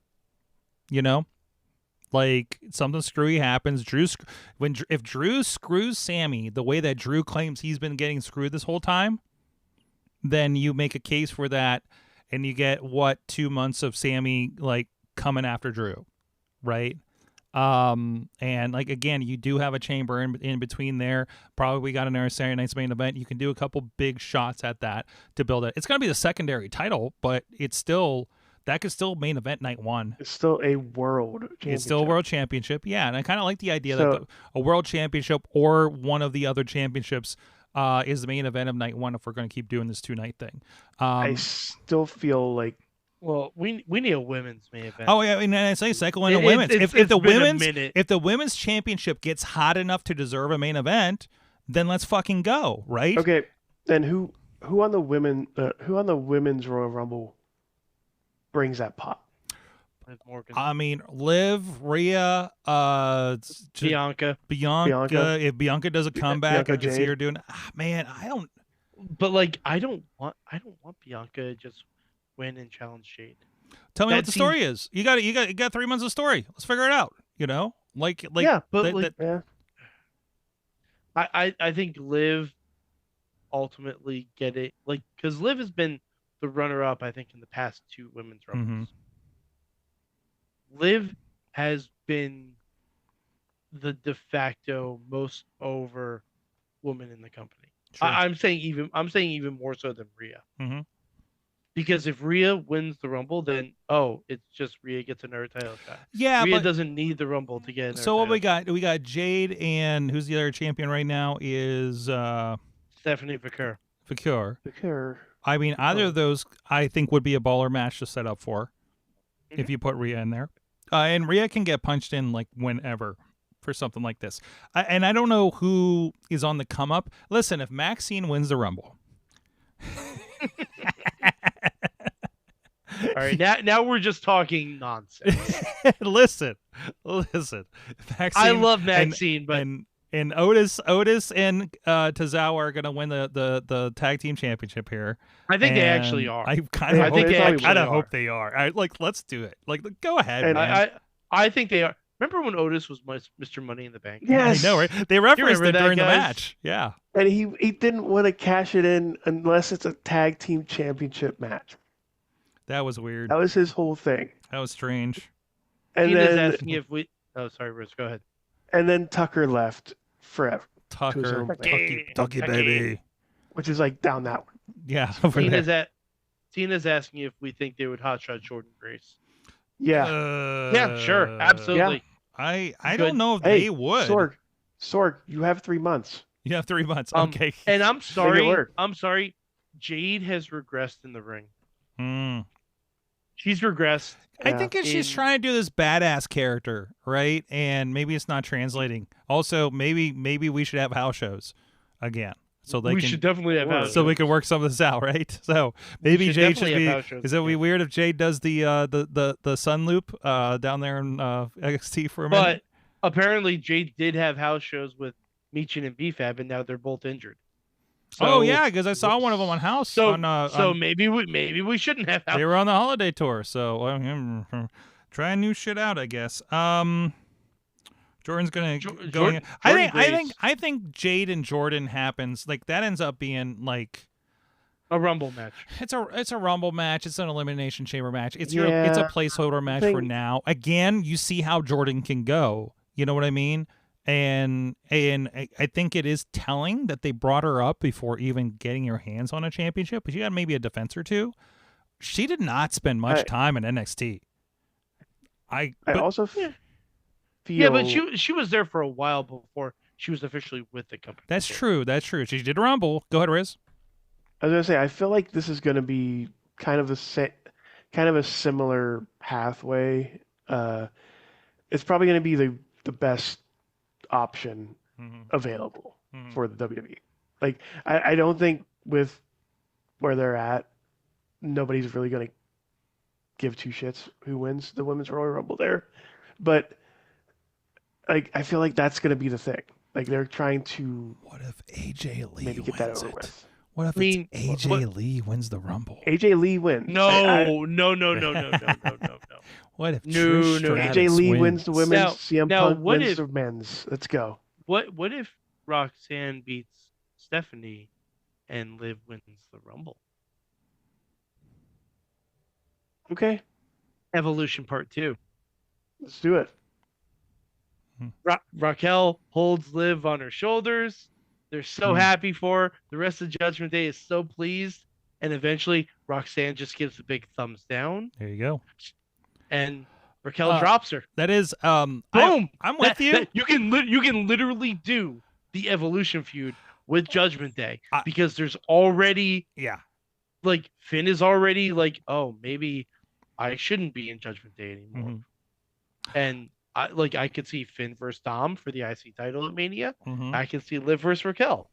like something screwy happens. If Drew screws Sammy the way that Drew claims he's been getting screwed this whole time, then you make a case for that, and you get 2 months of Sammy like coming after Drew, right? And like again, you do have a chamber in between there. Probably we got another Saturday Night's Main Event. You can do a couple big shots at that to build it. It's gonna be the secondary title, but it's still. That could still main event night one. It's still a world championship. It's still a world championship. Yeah, and I kind of like the idea that a world championship or one of the other championships is the main event of night one if we're going to keep doing this 2-night thing. I still feel like... Well, we need a women's main event. Oh, yeah, and I say cycle into women's. If the women's championship gets hot enough to deserve a main event, then let's fucking go, right? Okay, then who on the women's Royal Rumble brings that pop? I mean, Liv, Rhea, Bianca. If Bianca does a comeback, I can see her doing. Man, I don't. But like, I don't want Bianca to just win and challenge Jade. Tell me what the story is. You got 3 months of story. Let's figure it out. I think Liv ultimately get it, like, because Liv has been the runner-up, I think, in the past 2 women's rumbles. Liv has been the de facto most over woman in the company. I'm saying even more so than Rhea. Because if Rhea wins the Rumble, then it's just Rhea gets another title shot. Yeah, Rhea doesn't need the Rumble to get. So what we got? We got Jade, and who's the other champion right now? Is Stephanie Vaquer. I mean, either of those, I think, would be a baller match to set up for, if you put Rhea in there. And Rhea can get punched in like whenever for something like this. And I don't know who is on the come up. Listen, if All right, now we're just talking nonsense. listen. I Maxine love Maxine, but and Otis and Tozawa are gonna win the tag team championship here. I think they And actually are. I kind of I think they actually hope they are. Let's do it. Like, go ahead, And man. I think they are. Remember when Otis was Mr. Money in the Bank? Yes. I know, right? They referenced remember it that, during the guys? match. Yeah. And he didn't want to cash it in unless it's a tag team championship match. That was weird. That was his whole thing. That was strange. And Tina's then asking if we. Oh, sorry, Bruce. Go ahead. and then Tucker left forever, Tucker, Tucky, Tucky Tucky. baby. which is like down that one. Yeah, over there. Tina's asking if we think they would hotshot Jordan Grace. Yeah. Yeah, sure, absolutely. I Good. don't know if Hey, they would. Sorg, you have 3 months. You have 3 months. Okay. And I'm Make it sorry. work. I'm sorry. Jade has regressed in the ring. Mm. She's regressed. I Yeah. think it's she's trying to do this badass character, right? And maybe it's not translating. Also, maybe we should have house shows again, so they we can. should definitely have house so we shows. can work some of this out, right? So We maybe should Jade should definitely be. have house shows Is it be again. weird if Jade does the sun loop down there in NXT for a minute? But apparently Jade did have house shows with Meechin and BFAB, and now they're both injured. Oh So- yeah, because I saw one of them on House. So on, maybe we shouldn't have house. they were on the holiday tour, so trying new shit out, I guess. Jordan's gonna going. I think Jade and Jordan happens like that ends up being like A Rumble match. it's a Rumble match. It's an Elimination Chamber match. It's a Yeah, placeholder match think- for now. Again, you see how Jordan can go. You know what I mean? And I think it is telling that they brought her up before even getting her hands on a championship. But she had maybe a defense or two. She did not spend much time in NXT. I also feel. Yeah, but she was there for a while before she was officially with the company. That's true. That's true. She did Rumble. Go ahead, Riz. I was gonna say I feel like this is gonna be kind of a similar pathway. It's probably gonna be the best option available for the WWE. Like I don't think with where they're at, nobody's really gonna give two shits who wins the Women's Royal Rumble there. But like I feel like that's gonna be the thing. Like they're trying to What if AJ Lee maybe get that over with. What if it's AJ Lee wins the Rumble? AJ Lee wins. No. What if No, Trish no. Stratus AJ Lee wins the women's. Now- CM now Punk what wins if- the men's. Let's go. What if Roxanne beats Stephanie and Liv wins the Rumble? Okay, Evolution Part 2. let's do it. Raquel holds Liv on her shoulders. They're so happy for her. The rest of Judgment Day is so pleased. And eventually, Roxanne just gives a big thumbs down. There you go. And Raquel drops her. That is Boom! I'm with you. You can literally do the Evolution feud with Judgment Day because there's already like Finn is already like, oh, maybe I shouldn't be in Judgment Day anymore. And I could see Finn versus Dom for the IC title at Mania. I can see Liv versus Raquel.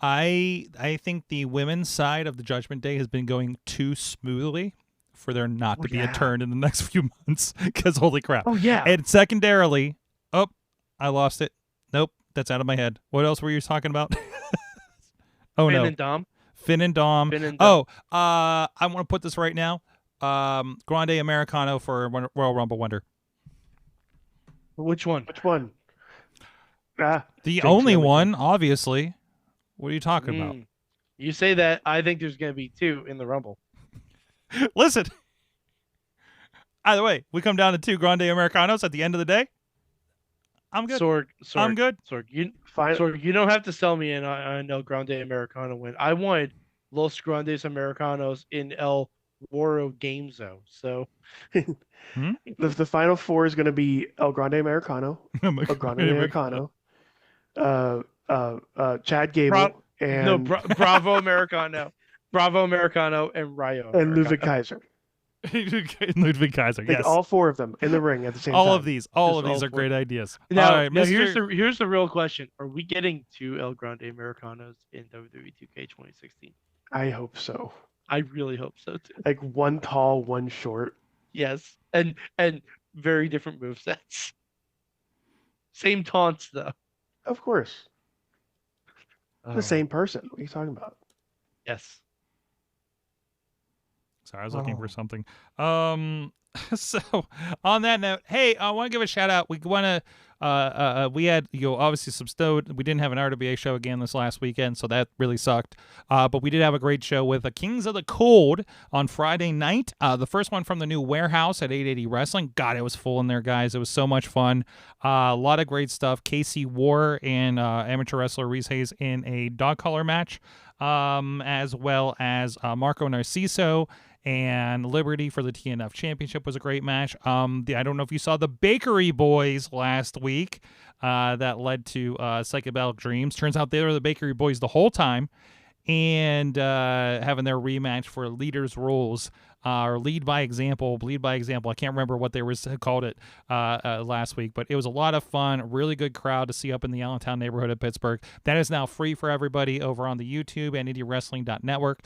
I think the women's side of the Judgment Day has been going too smoothly for there not to be a turn in the next few months. Because holy crap! Oh yeah. And secondarily, I lost it. Nope, that's out of my head. What else were you talking about? Finn no, and Dom. Finn and Dom. Finn and Dom. I want to put this right now. Grande Americano for Royal Rumble winner. Which one? Which one? The Jake's only gonna one, obviously. What are you talking about? You say that. I think there's going to be 2 in the Rumble. Listen. Either way, we come down to 2 Grande Americanos at the end of the day. I'm good. Sorg, I'm good. Sorg, you don't have to sell me in on El Grande Americano win. I wanted Los Grandes Americanos in El Waro Gamezo. So The final 4 is going to be El Grande Americano, El Grande Americano, Chad Gable, and Bravo Americano, Bravo Americano, and Rayo and Ludwig Kaiser. Ludwig Kaiser, Like yes. all 4 of them in the ring at the same time. All of these all are 4. great ideas. Now, all right, now Mr. here's the real question: are we getting 2 El Grande Americanos in WWE 2K 2016? I hope so. I really hope so too. Like one tall, one short. Yes, and very different move sets. Same taunts though. Of course, the Oh, same person. What are you talking about? yes. Sorry, I was looking for Oh. something. So on that note, hey, I want to give a shout out. We want to. We had obviously some stowed. We didn't have an RWA show again this last weekend, so that really sucked. But we did have a great show with the Kings of the Cold on Friday night. The first one from the new warehouse at 880 Wrestling. God, it was full in there, guys. It was so much fun. A lot of great stuff. Casey War and amateur wrestler Reese Hayes in a dog collar match, as well as Marco Narciso and Liberty for the TNF Championship was a great match. I don't know if you saw the Bakery Boys last week. That led to Psychedelic Dreams. Turns out they were the Bakery Boys the whole time, and having their rematch for leaders roles, or lead by example. I can't remember what they called it last week, but it was a lot of fun. Really good crowd to see up in the Allentown neighborhood of Pittsburgh. That is now free for everybody over on the YouTube and IndieWrestling.network,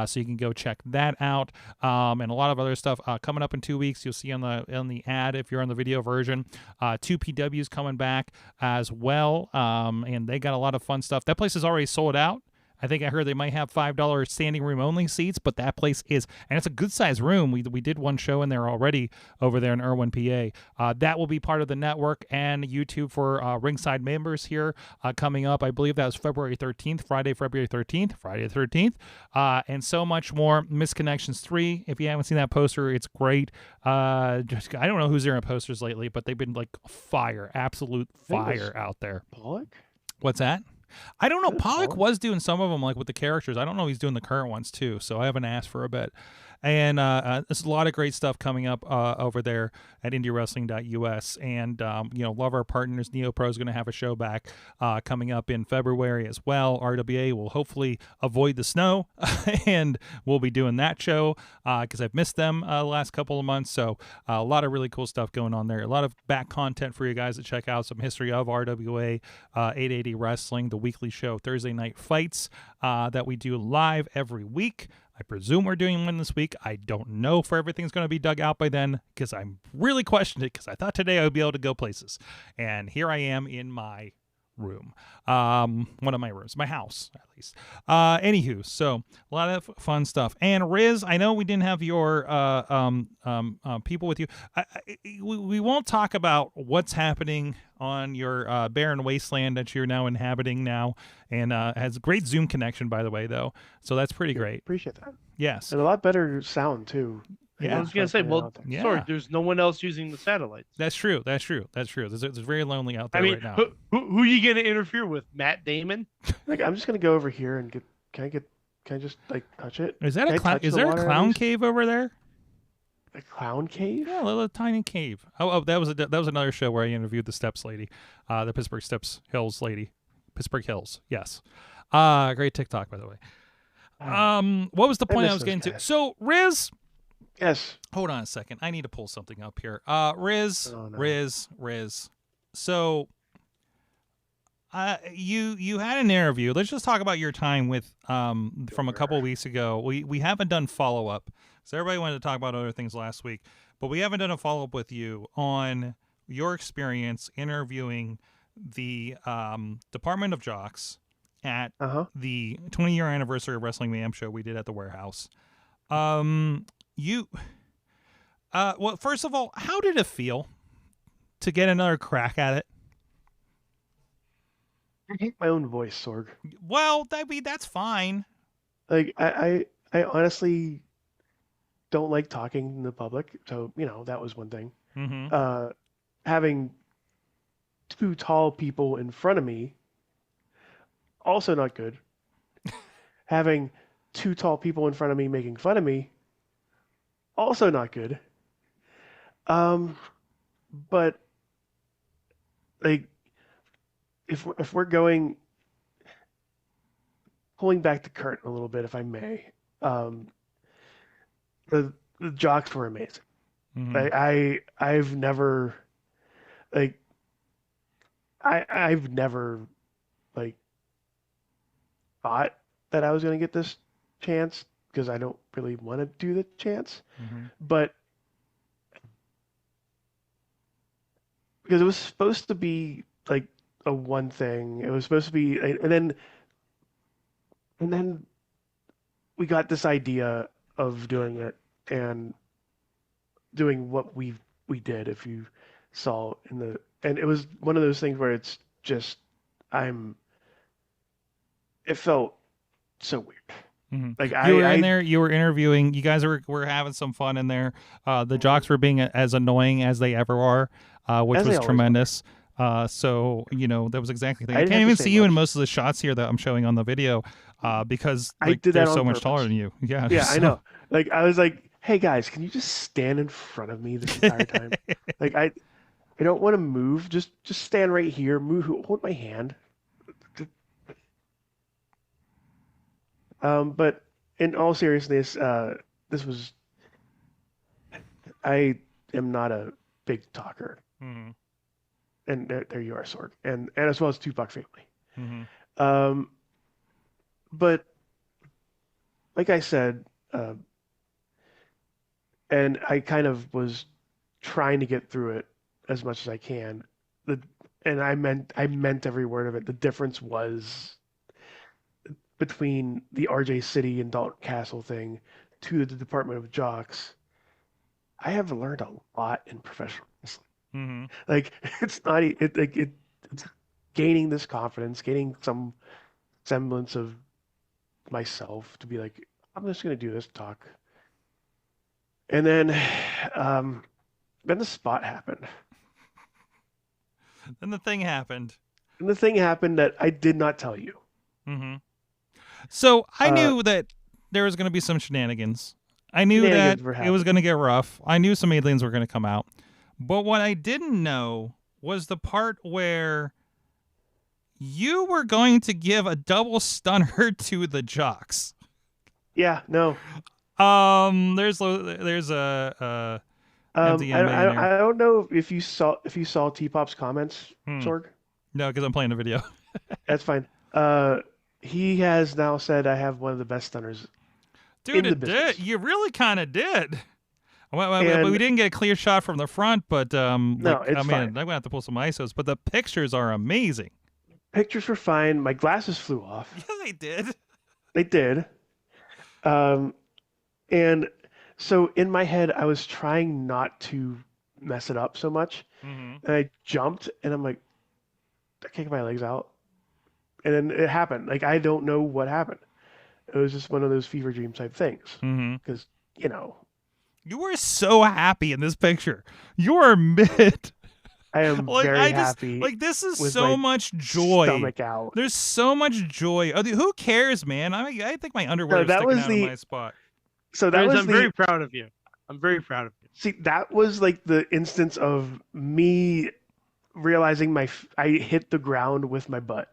so you can go check that out. And a lot of other stuff coming up in 2 weeks. You'll see on the ad if you're on the video version. 2PW's coming back as well, and they got a lot of fun stuff. That place is already sold out. I think I heard they might have $5 standing room only seats, but that place is, and it's a good sized room. We did one show in there already over there in Irwin, PA. That will be part of the network and YouTube for ringside members here coming up. I believe that was February 13th, Friday the 13th, and so much more. Misconnections 3. If you haven't seen that poster, it's great. I don't know who's there in posters lately, but they've been like fire, absolute fire out there. Pollock? What's that? I don't know. Is it Pollock Pollock? was doing some of them, like with the characters. I don't know if he's doing the current ones too, so I haven't asked for a bit. And there's a lot of great stuff coming up over there at IndieWrestling.us. And, love our partners. NeoPro is going to have a show back coming up in February as well. RWA will hopefully avoid the snow, and we'll be doing that show because I've missed them the last couple of months. So a lot of really cool stuff going on there. A lot of back content for you guys to check out. Some history of RWA, 880 Wrestling, the weekly show, Thursday Night Fights that we do live every week. I presume we're doing one this week. I don't know if everything's going to be dug out by then because I'm really questioning it because I thought today I would be able to go places. And here I am in my room. One of my rooms, my house at least. Anywho, so a lot of fun stuff. And Riz, I know we didn't have your people with you. We won't talk about what's happening on your barren wasteland that you're now inhabiting now, and has great Zoom connection, by the way, though. So that's pretty great. Appreciate that. Yes. And a lot better sound too. Yeah. I was gonna say, well, Yeah. sorry, there's no one else using the satellites. That's true. It's very lonely out there I mean, right now. who are you gonna interfere with? Matt Damon? Like, I'm just gonna go over here and get. Can I just like touch it? Is that Can I a clown? touch Is the there a water at clown least? cave over there? A clown cave? Yeah, a little tiny cave. Oh, that was another show where I interviewed the Steps lady, the Pittsburgh Steps Hills lady, Pittsburgh Hills. Yes, great TikTok, by the way. What was the point I was miss getting those to? guys. So Riz, Yes. hold on a second. I need to pull something up here. Riz, Oh, no. Riz. So, you had an interview. Let's just talk about your time with from a couple of weeks ago. We haven't done follow up. So everybody wanted to talk about other things last week, but we haven't done a follow up with you on your experience interviewing the Department of Jocks at the 20-year anniversary of Wrestling Mayhem show we did at the warehouse. Well, first of all, how did it feel to get another crack at it? I hate my own voice, Sorg. Well, that's fine. Like I honestly don't like talking in the public, so that was one thing. Mm-hmm. Having two tall people in front of me, also not good. Having two tall people in front of me making fun of me, also not good. But like, if we're going, pulling back the curtain a little bit, if I may, the jocks were amazing. Mm-hmm. I've never like I've never like thought that I was gonna get this chance because I don't really want to do the chants, Mm-hmm. but because it was supposed to be like a one thing. It was supposed to be, and then we got this idea of doing it and doing what we did. If you saw in the, and it was one of those things where it's just I'm. It felt so weird. Mm-hmm. Like You were in there. You were interviewing. You guys were having some fun in there. The jocks were being as annoying as they ever are, which As they was always tremendous. So that was exactly the thing. I I didn't can't have to even say see you in much. most of the shots here that I'm showing on the video, because I like did they're that on so much taller purpose. than you. Yeah. Yeah, I so- know. Like I was like, hey guys, can you just stand in front of me this entire time? Like I don't want to move. Just stand right here. Move. Hold my hand. But in all seriousness, this was. I am not a big talker, Mhm. and there you are, Sorg, and as well as Tupac family. Mhm. Um, but like I said, and I kind of was trying to get through it as much as I can. The and I meant every word of it. The difference was between the RJ City and Dalton Castle thing to the Department of Jocks. I have learned a lot in professional wrestling. Mhm. Like it's not it's gaining this confidence, gaining some semblance of myself to be like, I'm just gonna do this talk. And um, then the spot happened. Then the thing happened. And the thing happened that I did not tell you. Mm-hmm. So I Uh, knew that there was going to be some shenanigans. I knew that Shenanigans were it was happening. going to get rough. I knew some aliens were going to come out. But what I didn't know was the part where you were going to give a double stunner to the jocks. Yeah, no. There's a MDMA in there. I don't know if you saw T-Pop's comments, Sorg. No, because I'm playing the video. That's fine. He has now said I have one of the best stunners Dude, in the it business. did. You really kind of did. Well, And- we didn't get a clear shot from the front, but No, it's I mean, fine. I'm gonna have to pull some ISOs. But the pictures are amazing. Pictures were fine. My glasses flew off. Yeah, they did. They did. And so in my head, I was trying not to mess it up so much. Mm-hmm. And I jumped and I'm like, I kicked my legs out. And then it happened. Like, I don't know what happened. It was just one of those fever dream type things. Mm-hmm. Because, You were so happy in this picture. You are mid. I am Like very I just happy. like this is with so my much joy. Stomach out. There's so much joy. Who cares, man? I think my underwear No, is that sticking was out of the- my spot. So that Guys, was I'm very proud of you. I'm very proud of you. See, that was like the instance of me realizing I hit the ground with my butt.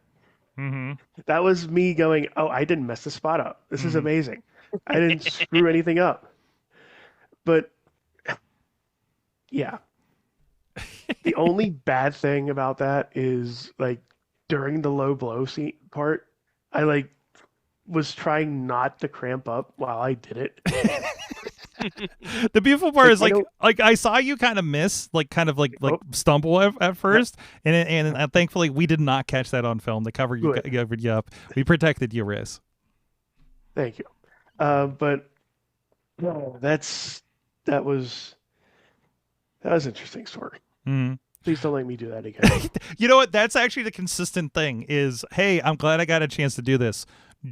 Mm-hmm. That was me going, oh, I didn't mess the spot up. This is Mhm. amazing. I didn't screw anything up. But yeah. The only bad thing about that is like during the low blow scene part, I like was trying not to cramp up while I did it. The beautiful part Like, is I don't- like I saw you kind of miss, like kind of like Oh. stumble at first, and thankfully we did not catch that on film. The cover you Good. covered you up. We protected your wrist. Thank you. But no, that was an interesting story. Mm-hmm. Please don't let me do that again. You know what? That's actually the consistent thing. Is hey, I'm glad I got a chance to do this.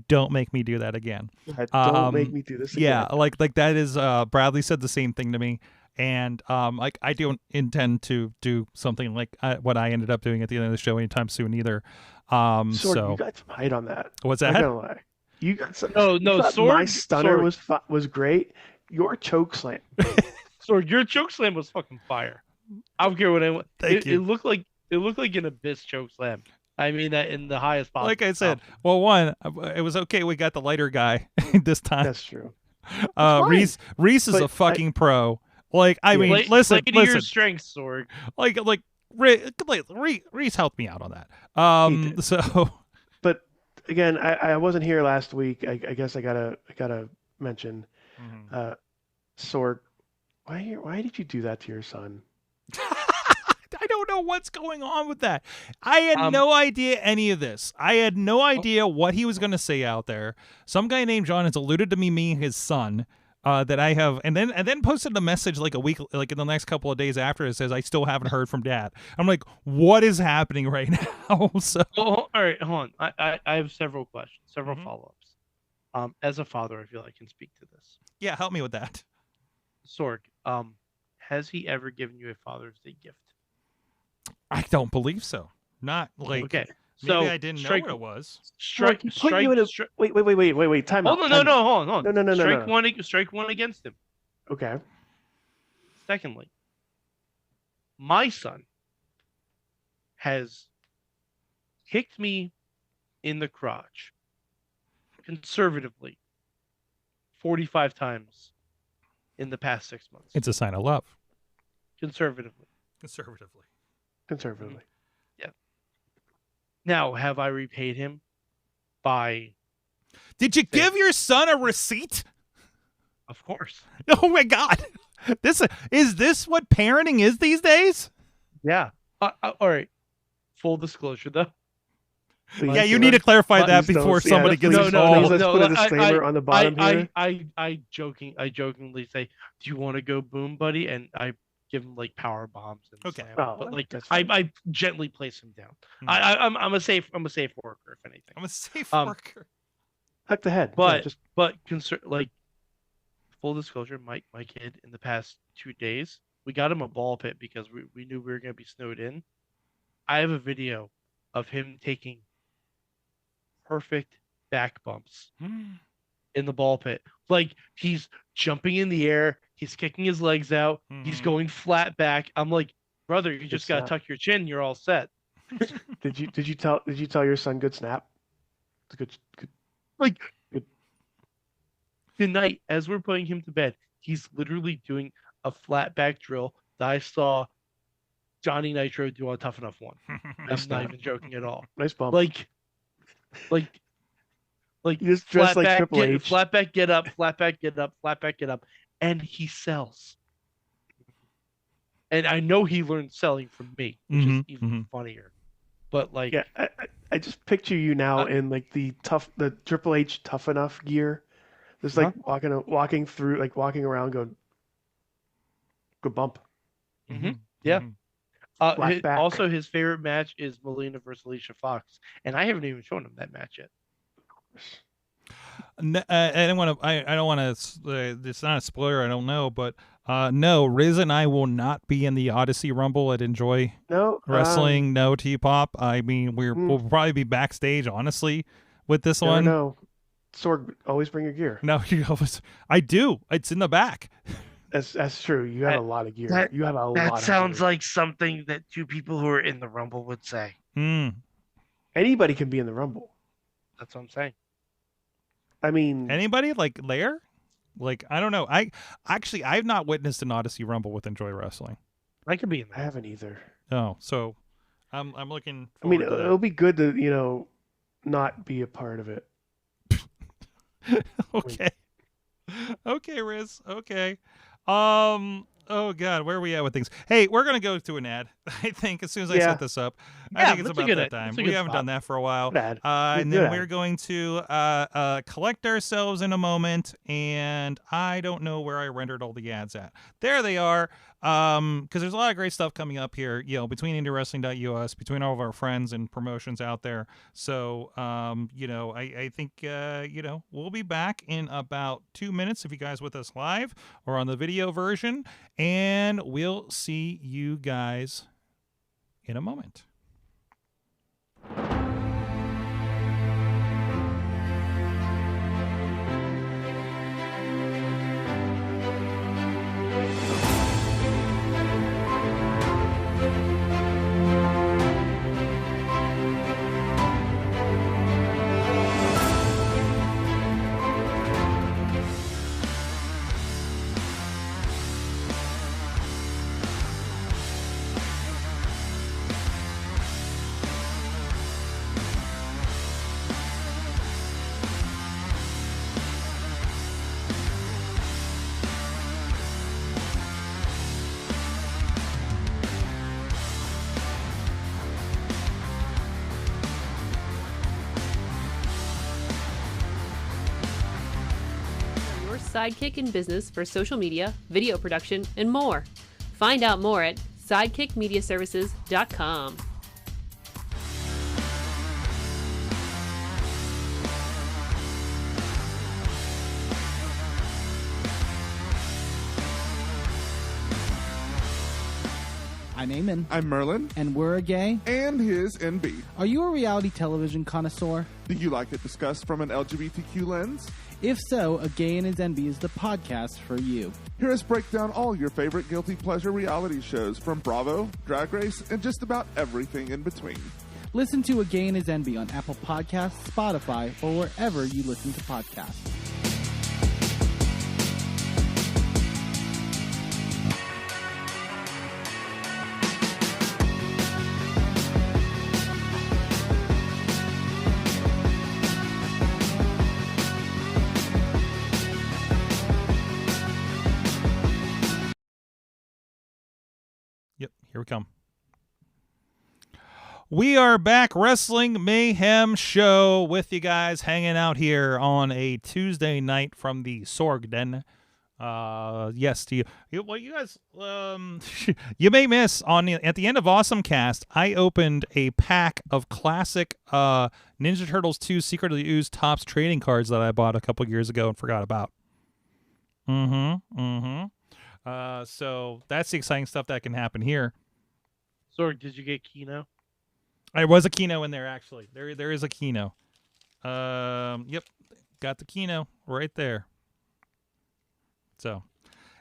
Don't make me do that again. Don't make me do this again. Yeah, like that is Bradley said the same thing to me, and like I don't intend to do something like what I ended up doing at the end of the show anytime soon either. Sword, So you got some height on that. what's I'm that? not gonna lie. You got some. No, you thought Sword. my stunner Sword. was great. Your choke slam. Sword, your choke slam was fucking fire. I don't care what anyone. Thank you. It looked like an abyss choke slam. I mean that in the highest possible. Like I said, well, one, it was okay. We got the lighter guy this time. That's true. fine. Reese is But a fucking pro. Like I Yeah. mean, Play listen, to your listen. strengths, Sword. Like Reese helped me out on that. He did. So But again, I wasn't here last week. I guess I gotta mention. Mhm. Sorg, why did you do that to your son? I don't know what's going on with that. I had Um, no idea any of this. I had no idea what he was going to say out there. Some guy named John has alluded to me his son. That I have, and then posted a message like a week, like in the next couple of days after. It says I still haven't heard from Dad. I'm like, what is happening right now? So all right, hold on. I have several questions, several Mhm. follow-ups. As a father, I feel I can speak to this. yeah, help me with that. Sorg, has he ever given you a Father's Day gift? I don't believe so. Not like Okay, maybe so I didn't know strike, what it was. strike, He put you strike, in a strike. wait. Time Hold out. on, Time out. hold on. No. Strike one against him. Okay. Secondly, my son has kicked me in the crotch conservatively 45 times in the past 6 months. It's a sign of love. Conservatively. Conservatively. Yeah. Now, have I repaid him by? Did you give your son a receipt? Of course. Oh my God! This what parenting is these days? Yeah. All right. Full disclosure, though. Please Yeah, you do. need to clarify that Please don't. before Yeah, somebody gets please- involved. Let's put a disclaimer on the bottom here. I jokingly say, "Do you want to go boom, buddy?" And I give him like power bombs and Okay. slam him. Oh, But like that's fine. I gently place him down. Hmm. I'm a safe worker, if anything. I'm a safe Um, worker. Tuck the head. But Yeah, just like full disclosure, my kid in the past 2 days, we got him a ball pit because we knew we were gonna be snowed in. I have a video of him taking perfect back bumps in the ball pit. Like he's jumping in the air, he's kicking his legs out, he's Mhm. going flat back. I'm like, brother, you just gotta snap. tuck your chin, you're all set. did you tell your son good snap? It's a good. Like Good. tonight, as we're putting him to bed, he's literally doing a flat back drill that I saw Johnny Nitro do on Tough Enough 1. I'm not even joking at all. Nice bump. Like you just dress like Triple H. flat back, get up, flat back, get up, flat back, get up, and he sells. And I know he learned selling from me, which is even funnier. But like, Yeah, I just picture you now in like the Triple H Tough Enough gear, just like walking through, like walking around, going, good bump. Yeah. Flat back. Also, his favorite match is Melina versus Alicia Fox, and I haven't even shown him that match yet. I don't want to. I don't want to. It's not a spoiler. I don't know, but no, Riz and I will not be in the Odyssey Rumble at Enjoy No Wrestling. No, T-Pop. I mean, we'll probably be backstage, honestly, with this one. No, Sorg, always bring your gear. No, I do. It's in the back. That's true. You have a lot of gear. You have a lot. That sounds of gear. like something that two people who are in the Rumble would say. Anybody can be in the Rumble. That's what I'm saying. I mean, Anybody like Lair? Like I don't know. I've not witnessed an Odyssey Rumble with Enjoy Wrestling. I could be in I there. haven't either. Oh, so I'm looking. I mean, forward to that. it'll be good to not be a part of it. Okay. Okay, Riz. Okay. Oh God, where are we at with things? Hey, we're gonna go to an ad. I think as soon as I set this up, I think it's that's a about good that ad. time. That's a We good haven't spot. done that for a while. Good ad. And Good then ad. we're going to collect ourselves in a moment, and I don't know where I rendered all the ads at. There they are. Because there's a lot of great stuff coming up here, between IndieWrestling.us, between all of our friends and promotions out there. So, I think, we'll be back in about 2 minutes if you guys with us live or on the video version, and we'll see you guys in a moment. sidekick in business for social media, video production, and more. Find out more at sidekickmediaservices.com. I'm Eamon. I'm Merlin. And we're a gay. And his NB. Are you a reality television connoisseur? Do you like it discussed from an LGBTQ lens? If so, A Gay and His NB is the podcast for you. Hear us break down all your favorite guilty pleasure reality shows from Bravo, Drag Race, and just about everything in between. Listen to A Gay and His NB on Apple Podcasts, Spotify, or wherever you listen to podcasts. Yep, here we come. We are back, Wrestling Mayhem show with you guys, hanging out here on a Tuesday night from the Sorg Den. Yes, to you. Well, you guys, you may miss at the end of Awesome Cast, I opened a pack of classic Ninja Turtles 2 Secret of the Ooze Topps trading cards that I bought a couple years ago and forgot about. So that's the exciting stuff that can happen here. Sorg, did you get Kino? There was a Kino in there, actually. There is a Kino. Yep, got the Kino right there. So,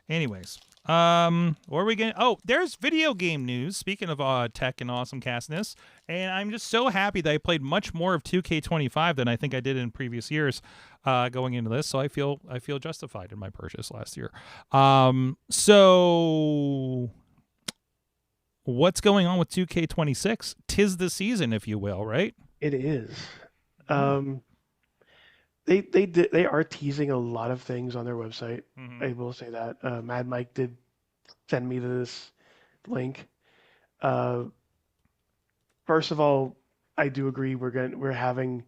anyways, what are we getting? Oh, there's video game news. Speaking of tech and awesome castness, and I'm just so happy that I played much more of 2K25 than I think I did in previous years going into this. So I feel justified in my purchase last year. So what's going on with 2K26? 'Tis the season, if you will, right? It is. They are teasing a lot of things on their website. Mhm. I will say that. Mad Mike did send me this link. First of all, I do agree we're having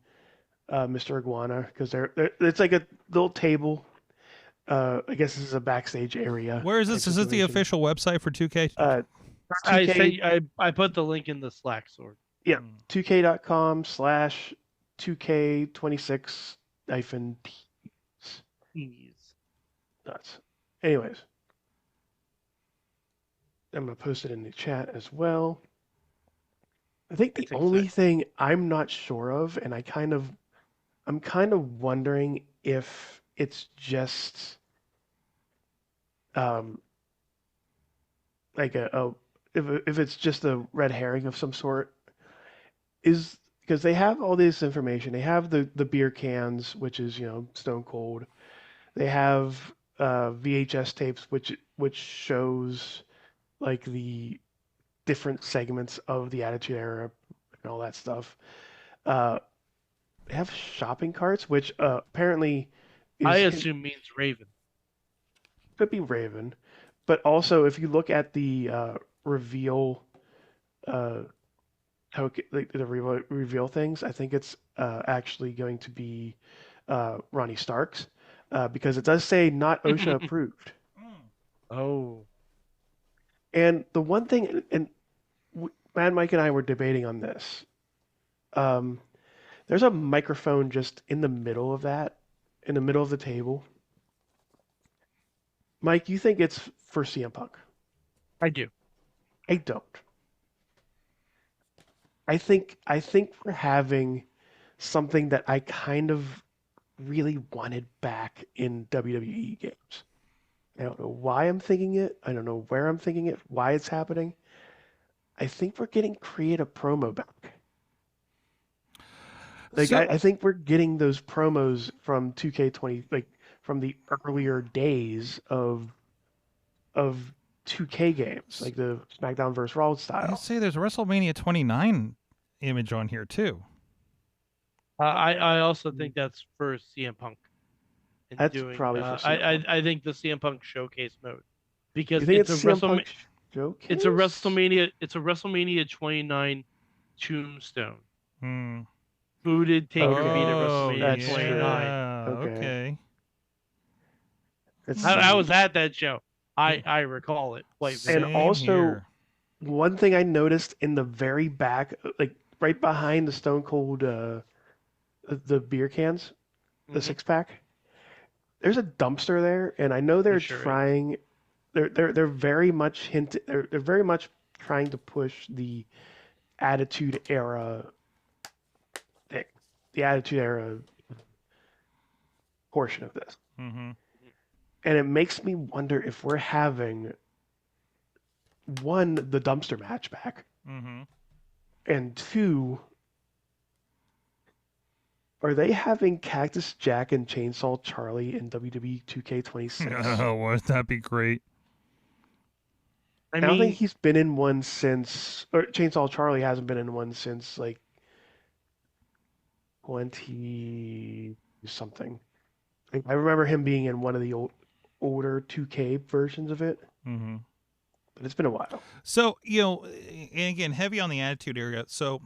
Mr. Iguana because it's like a little table. I guess this is a backstage area. Where is this? Is this the situation. official website for 2K? 2K, I put the link in the Slack, Sorg. yeah, 2K.com/2K26-Tees. Nuts. Anyways, I'm gonna post it in the chat as well. I think the only thing I'm not sure of, and I'm kind of wondering if it's just like if it's just a red herring of some sort, is because they have all this information. They have the beer cans, which is Stone Cold. They have VHS tapes, which shows like the different segments of the Attitude Era and all that stuff. They have shopping carts, which apparently I assume means Raven. Could be Raven, but also if you look at the reveal token, like the reveal things, I think it's actually going to be Ronnie Starks because it does say not OSHA approved. Oh. And the one thing, and Mad Mike and I were debating on this. There's a microphone just in the middle of that, in the middle of the table. Mike, you think it's for CM Punk? I do. I don't. I think we're having something that I kind of really wanted back in WWE games. I don't know why I'm thinking it. I don't know where I'm thinking it, why it's happening. I think we're getting Create a Promo back. Like I think we're getting those promos from 2K20, like from the earlier days of 2K games, like the SmackDown vs. Raw style. I say there's a WrestleMania 29 image on here too. I also think that's for CM Punk. That's probably for CM Punk. I think the CM Punk showcase mode because You think it's a CM Punk showcase? It's a WrestleMania 29 tombstone. Booted Taker beat at WrestleMania 29. Okay. It's I was at that show. I recall it quite And vividly. also- here. one thing I noticed in the very back, like right behind the Stone Cold, the beer cans, the Mhm. 6-pack. There's a dumpster there, and I know they're sure is. trying. They're very much they're very much trying to push the Attitude Era thing, the Attitude Era portion of this, Mm-hmm. and it makes me wonder if we're having one, the dumpster match back, Mm-hmm. and two, are they having Cactus Jack and Chainsaw Charlie in WWE 2K26? Oh, wouldn't that be great? I I don't think mean, he's been in one since, or Chainsaw Charlie hasn't been in one since like 20 something. I remember him being in one of the older 2K versions of it, Mm-hmm. but it's been a while. So, and again, heavy on the attitude area. So,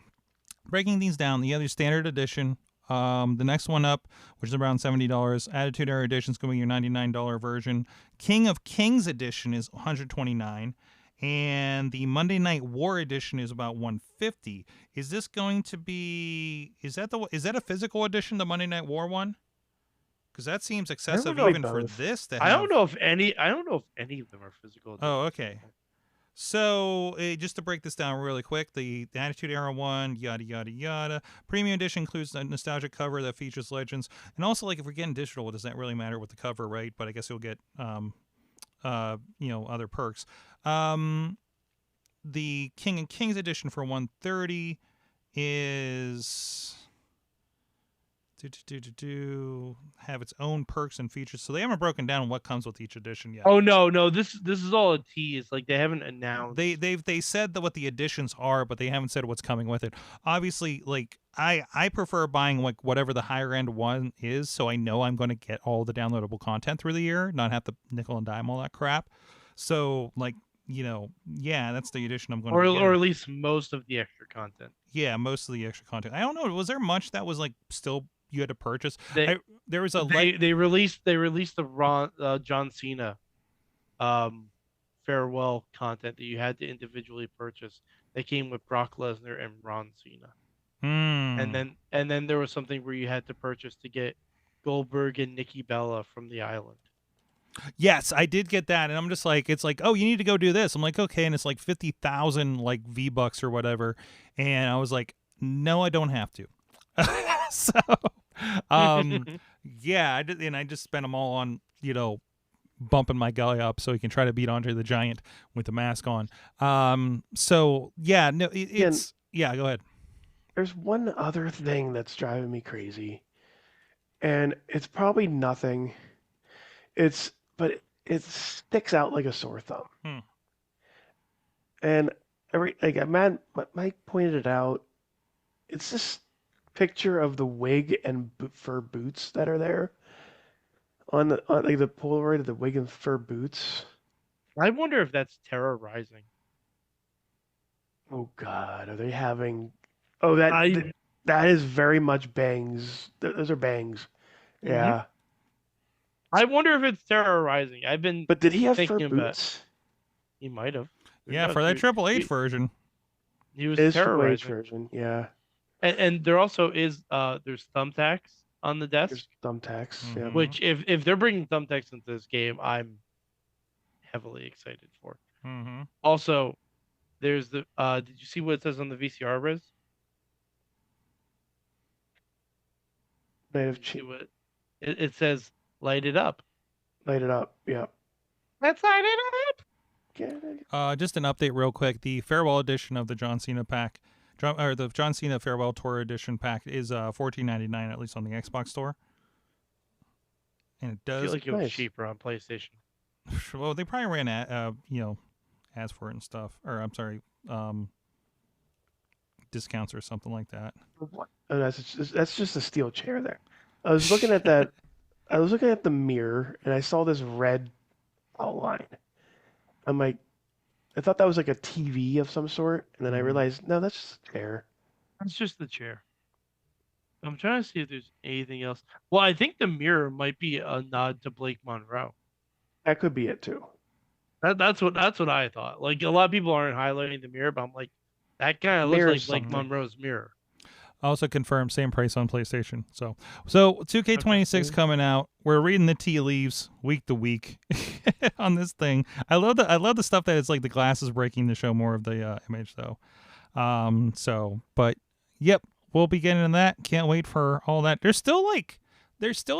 breaking these down, the other standard edition, the next one up, which is around $70, Attitude Era Edition is going to be your $99 version. King of Kings Edition is $129, and the Monday Night War Edition is about $150. Is this going to be? Is that a physical edition, the Monday Night War one? Because that seems excessive know even for both. this to have. I don't know if any of them are physical. Oh, okay. So, just to break this down really quick, the Attitude Era one, yada, yada, yada. Premium Edition includes a nostalgic cover that features legends. And also, like, if we're getting digital, does that really matter with the cover, right? But I guess you'll get, other perks. The King and Kings Edition for $130 is... have its own perks and features. So they haven't broken down what comes with each edition yet. Oh no, this is all a tease. Like they haven't announced. They said that what the additions are, but they haven't said what's coming with it. Obviously, like I prefer buying like whatever the higher end one is, so I know I'm going to get all the downloadable content through the year, not have to nickel and dime all that crap. So like that's the edition I'm going to or at least most of the extra content. Yeah, most of the extra content. I don't know. Was there much that was like still you had to purchase? There was a they released the John Cena farewell content that you had to individually purchase. They came with Brock Lesnar and Ron Cena. And then there was something where you had to purchase to get Goldberg and Nikki Bella from the island. Yes, I did get that, and I'm just like, it's like, oh, you need to go do this. I'm like, okay, and it's like 50,000 like V-bucks or whatever, and I was like, no, I don't have to. So, yeah, I did, and I just spent them all on bumping my guy up so he can try to beat Andre the Giant with the mask on. So yeah, no, it's yeah. Go ahead. There's one other thing that's driving me crazy, and it's probably nothing. But it sticks out like a sore thumb. And Mike pointed it out. It's this picture of the wig and fur boots that are there on the Polaroid of the wig and fur boots. I wonder if that's Terror Rising. Oh God, are they having? Oh, that is very much bangs. Those are bangs. Yeah. I wonder if it's Terror Rising. But did he have fur thinking about boots? He might have. Yeah, for that Triple H version. He was It is Terror Triple H Rising. version, yeah. And there also is there's thumbtacks on the desk. There's thumbtacks, yeah. Which if they're bringing thumbtacks into this game, I'm heavily excited for. Also, there's the did you see what it says on the VCR res? It says light it up. Light it up, yeah. Let's light it up. Just an update real quick. The farewell edition of the John Cena pack, or the John Cena farewell tour edition pack is $14.99 at least on the Xbox store. And it does I feel like it was cheaper on PlayStation. Well, they probably ran ads for it and stuff, or I'm sorry, discounts or something like that. Oh, that's just a steel chair there. I was looking at that. I was looking at the mirror and I saw this red outline. I'm like, I thought that was like a TV of some sort, and then I realized no, that's just a chair. That's just the chair. I'm trying to see if there's anything else. Well, I think the mirror might be a nod to Blake Monroe. That could be it too. That's what I thought. Like a lot of people aren't highlighting the mirror, but I'm like, that kind of looks Mirror's like something. Monroe's mirror. Also confirmed, same price on PlayStation. So 2K26 Okay. coming out. We're reading the tea leaves week to week on this thing. I love the stuff that it's like the glass is breaking to show more of the image though. But yep, we'll be getting into that. Can't wait for all that. They're still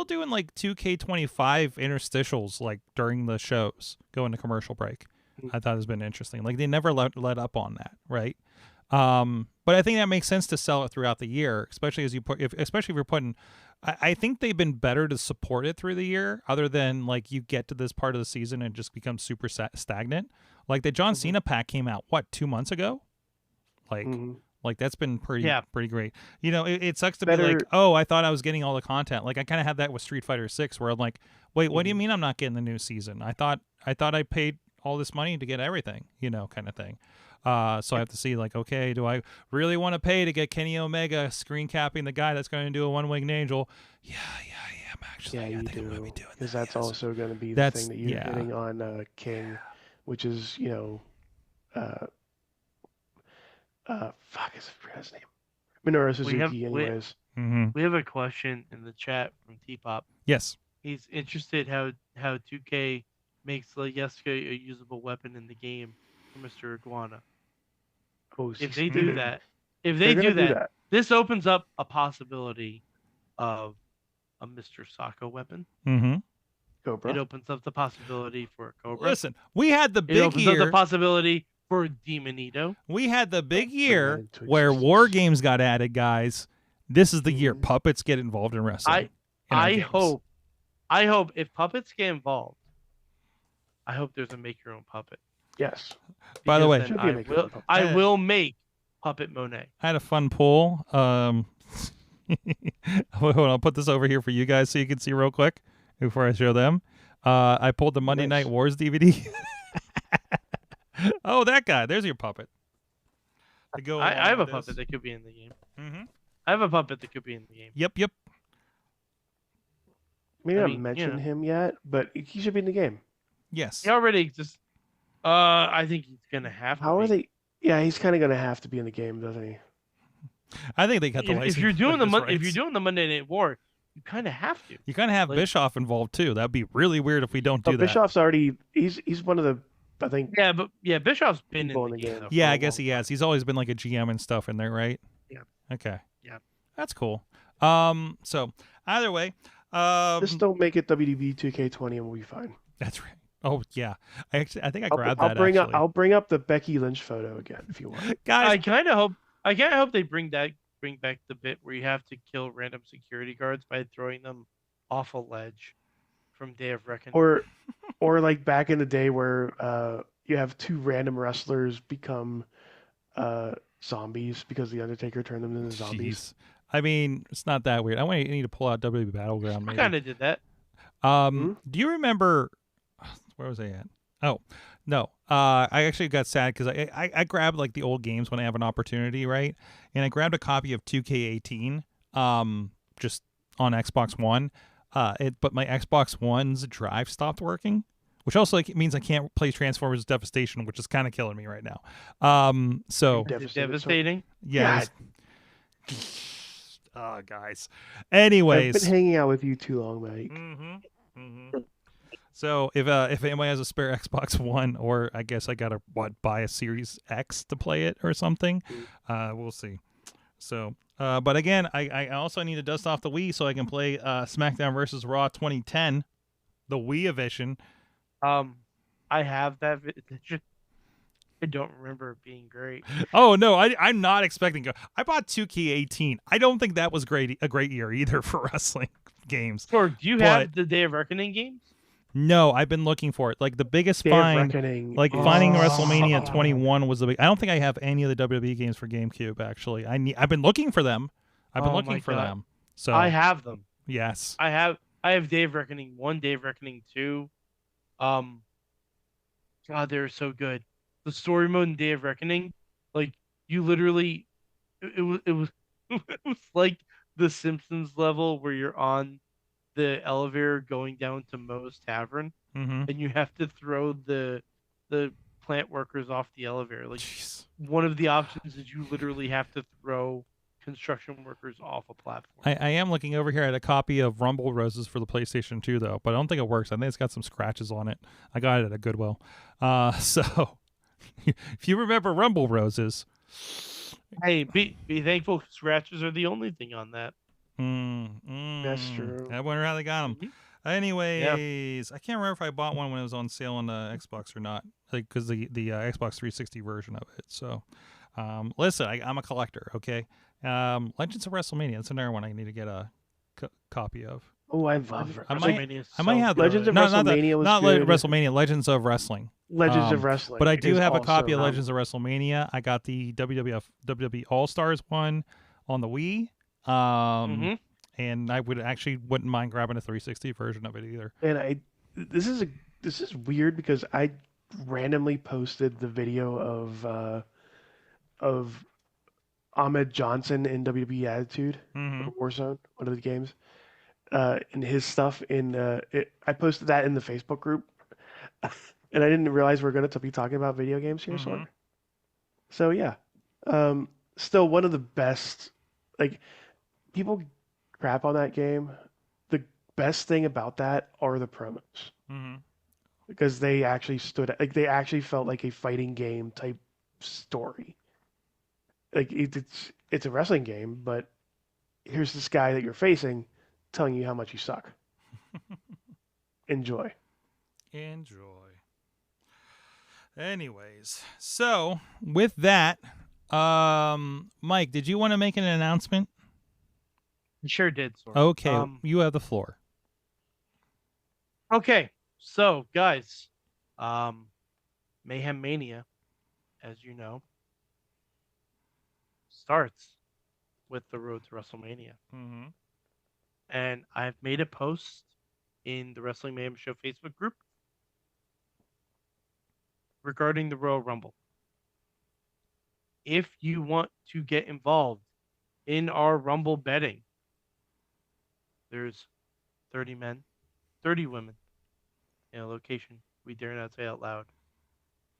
doing like 2K25 interstitials like during the shows going to commercial break. I thought it's been interesting. Like they never let up on that, right? But I think that makes sense to sell it throughout the year, especially as you especially if you're putting. I think they've been better to support it through the year, other than like you get to this part of the season and it just becomes super stagnant. Like the John Cena pack came out 2 months ago, like that's been pretty great. You know, it sucks to be like, oh, I thought I was getting all the content. Like I kind of had that with Street Fighter 6, where I'm like, wait, what do you mean I'm not getting the new season? I thought I paid all this money to get everything, you know, kind of thing. So I have to see, like, okay, do I really want to pay to get Kenny Omega screen capping the guy that's going to do a one-winged angel? Yeah, actually. Yeah, I you think I'm do. going to be doing that. Because that's also going to be the That's- thing that you're yeah. getting on King, which is, you know, fuck, I forgot his name. Minoru Suzuki, anyways. Mm-hmm. We have a question in the chat from T-Pop. Yes. He's interested how 2K makes Leyeska a usable weapon in the game for Mr. Iguana. Oh, If they do that, this opens up a possibility of a Mr. Sako weapon. Mm-hmm. Cobra. It opens up the possibility for a Cobra. Listen, we had the It big opens up year. the possibility for Demonito. We had the big year into where existence. war games got added, guys. This is the year Mhm. puppets get involved in wrestling. I hope if puppets get involved, I hope there's a make your own puppet. Yes. By the Because way, then Should be a make your own puppet. I will make Puppet Monet. I had a fun poll. Hold on, I'll put this over here for you guys so you can see real quick before I show them. I pulled the Monday Nice. Night Wars DVD. Oh, that guy. There's your puppet. To go I have a along with puppet this. that could be in the game. Mm-hmm. I have a puppet that could be in the game. Yep. Maybe I not mean, you mention know. him yet, but he should be in the game. Yes. He already exists. I think he's gonna have to. How be. are they? Yeah, he's kind of going to have to be in the game, doesn't he? I think they got the license. If you're doing the rights. if you're doing the Monday Night War, you kind of have to. You kind of have like- Bischoff involved too. That'd be really weird if we don't do But that. Bischoff's already he's one of the, I think. Yeah, but Bischoff's been in People the game. though, Yeah, for I a guess long he has. He's always been like a GM and stuff in there, right? Yeah. Okay. Yeah. That's cool. So either way, Just don't make it WDB 2K20 and we'll be fine. that's right. Oh yeah, I think I I'll, grabbed I'll that. bring actually. I'll bring up the Becky Lynch photo again if you want. I Guys, kind of hope they bring back the bit where you have to kill random security guards by throwing them off a ledge from Day of Reckoning. Or like back in the day where you have two random wrestlers become zombies because the Undertaker turned them into zombies. jeez. I mean, it's not that weird. I need to pull out WWE Battleground. I Maybe. kind of did that. Do you remember? Where was I at? Oh, no. I actually got sad because I grabbed like the old games when I have an opportunity, right? And I grabbed a copy of 2K18, just on Xbox One. But my Xbox One's drive stopped working, which also like means I can't play Transformers Devastation, which is kind of killing me right now. So Is it devastating? yeah. Guys. I've Anyways. been hanging out with you too long, Mike. Mm-hmm. So if anybody has a spare Xbox One, or I guess I gotta buy a Series X to play it or something, we'll see. So, but again, I also need to dust off the Wii so I can play SmackDown vs. Raw 2010, the Wii edition. I have that. I don't remember it being great. Oh no, I'm not expecting. I bought 2K18. I don't think that was a great year either for wrestling games. Or do you have the Day of Reckoning games? No, I've been looking for it. Like the biggest Day of find, Reckoning like is- finding WrestleMania 21 was the big. I don't think I have any of the WWE games for GameCube. Actually, I've been looking for them. I've been Oh looking my for God. them. So I have them. yes, I have Day of Reckoning 1, Day of Reckoning 2. God, they're so good. The story mode in Day of Reckoning, like you literally, it was it was like the Simpsons level where you're on the elevator going down to Moe's Tavern. Mm-hmm. and you have to throw the plant workers off the elevator. Like Jeez. one of the options is you literally have to throw construction workers off a platform. I am looking over here at a copy of Rumble Roses for the PlayStation 2, though, but I don't think it works. I think it's got some scratches on it. I got it at a Goodwill. So if you remember Rumble Roses. Hey, be thankful scratches are the only thing on that. That's true. I wonder how they got them. Mhm. Anyways, I can't remember if I bought one when it was on sale on the Xbox or not, like because the Xbox 360 version of it. So, listen, I'm a collector. Okay, Legends of WrestleMania. That's another one I need to get a copy of. Oh, I love I WrestleMania is might so have Legends of not WrestleMania was not good. WrestleMania, Legends of Wrestling. Legends of Wrestling. But I do is have a also copy of really- Legends of WrestleMania. I got the WWE All Stars one on the Wii. Mhm. And I wouldn't mind grabbing a 360 version of it either. And this is weird because I randomly posted the video of Ahmed Johnson in WWE Attitude Mhm. or Warzone, one of the games, and his stuff I posted that in the Facebook group, and I didn't realize we're going to be talking about video games here, Mhm. so yeah, still one of the best. Like people crap on that game. The best thing about that are the promos Mhm. because they actually they actually felt like a fighting game type story. Like it's a wrestling game, but here's this guy that you're facing telling you how much you suck. Enjoy. Enjoy. Anyways, so with that, Mike, did you want to make an announcement? I sure did. Sort Okay, you have the floor. Okay, so guys, Mayhem Mania, as you know, starts with the road to WrestleMania, Mm-hmm. and I've made a post in the Wrestling Mayhem Show Facebook group regarding the Royal Rumble. If you want to get involved in our Rumble betting, there's 30 men, 30 women in a location we dare not say out loud.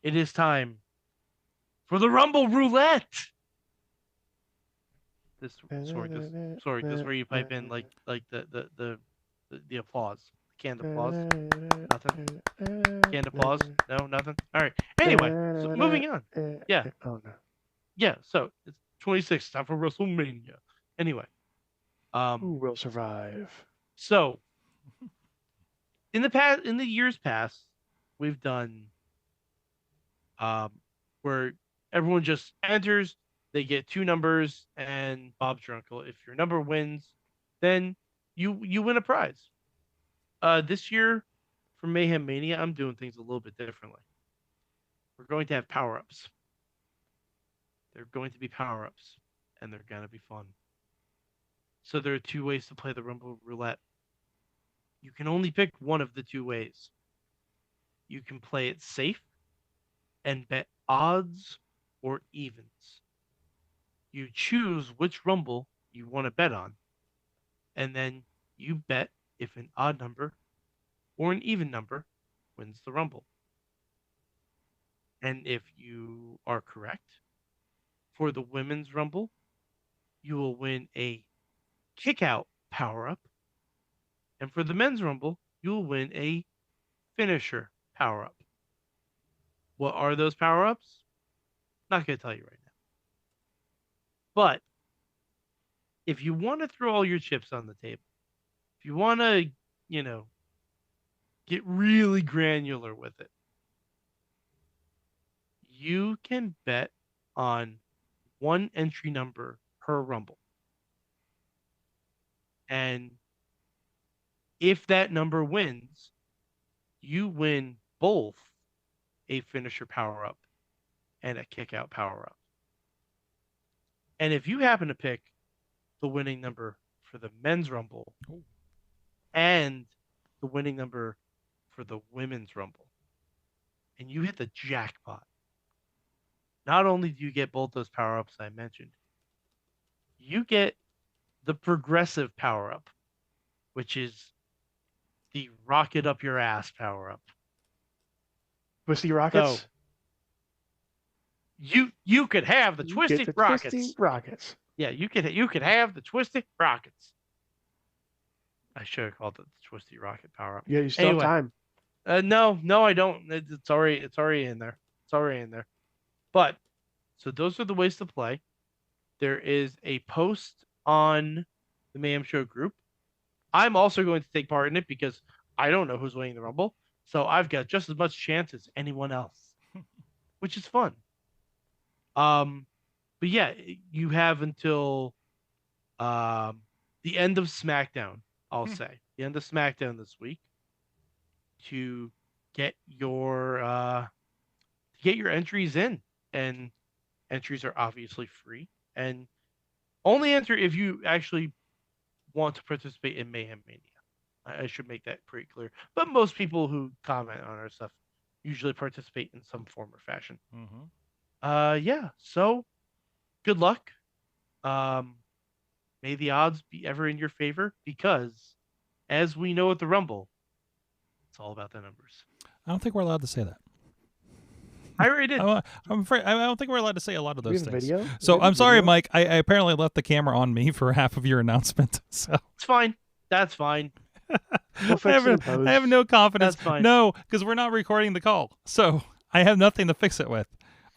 It is time for the Rumble Roulette. This This where you pipe in like the applause, canned applause. Nothing. Canned applause. No, nothing. All right. Anyway, so moving on. Yeah. Oh no. Yeah. So it's 26. Time for WrestleMania. Anyway. Who will survive? So in the years past, we've done where everyone just enters, they get two numbers, and Bob's your uncle. If your number wins, then you win a prize. This year for Mayhem Mania, I'm doing things a little bit differently. We're going to have power-ups. They're going to be power-ups, and they're going to be fun. So there are two ways to play the Rumble Roulette. You can only pick one of the two ways. You can play it safe and bet odds or evens. You choose which Rumble you want to bet on, and then you bet if an odd number or an even number wins the Rumble. And if you are correct, for the Women's Rumble, you will win a kick-out power-up. And for the Men's Rumble, you will win a finisher power-up. What are those power-ups? Not going to tell you right now. But if you want to throw all your chips on the table, if you want to, get really granular with it, you can bet on one entry number per Rumble. And if that number wins, you win both a finisher power up and a kick out power up. And if you happen to pick the winning number for the men's Rumble and the winning number for the women's Rumble, and you hit the jackpot, not only do you get both those power ups I mentioned, you get the progressive power up, which is the rocket up your ass power up. Twisty Rockets. So you could have the You twisty get the rockets. Twisty Rockets. Yeah, you could have the twisty rockets. I should have called it the twisty rocket power up. Yeah, you still Anyway. have time. No, I don't. It's already in there. It's already in there. But so those are the ways to play. There is a post on the Mayhem Show group. I'm also going to take part in it because I don't know who's winning the Rumble. So I've got just as much chance as anyone else, which is fun. But yeah, you have until the end of SmackDown, I'll say. The end of SmackDown this week to get your entries in. And entries are obviously free. And only enter if you actually want to participate in Mayhem Mania. I should make that pretty clear. But most people who comment on our stuff usually participate in some form or fashion. Yeah. So good luck. May the odds be ever in your favor because, as we know at the Rumble, it's all about the numbers. I don't think we're allowed to say that. I already did. I'm afraid. I don't think we're alled to say a lot of We those have things. video? So We have I'm sorry, video? Mike. I apparently left the camera on me for half of your announcement. So It's fine. That's fine. We'll fix it in post. I have no confidence. That's fine. No, because we're not recording the call, so I have nothing to fix it with,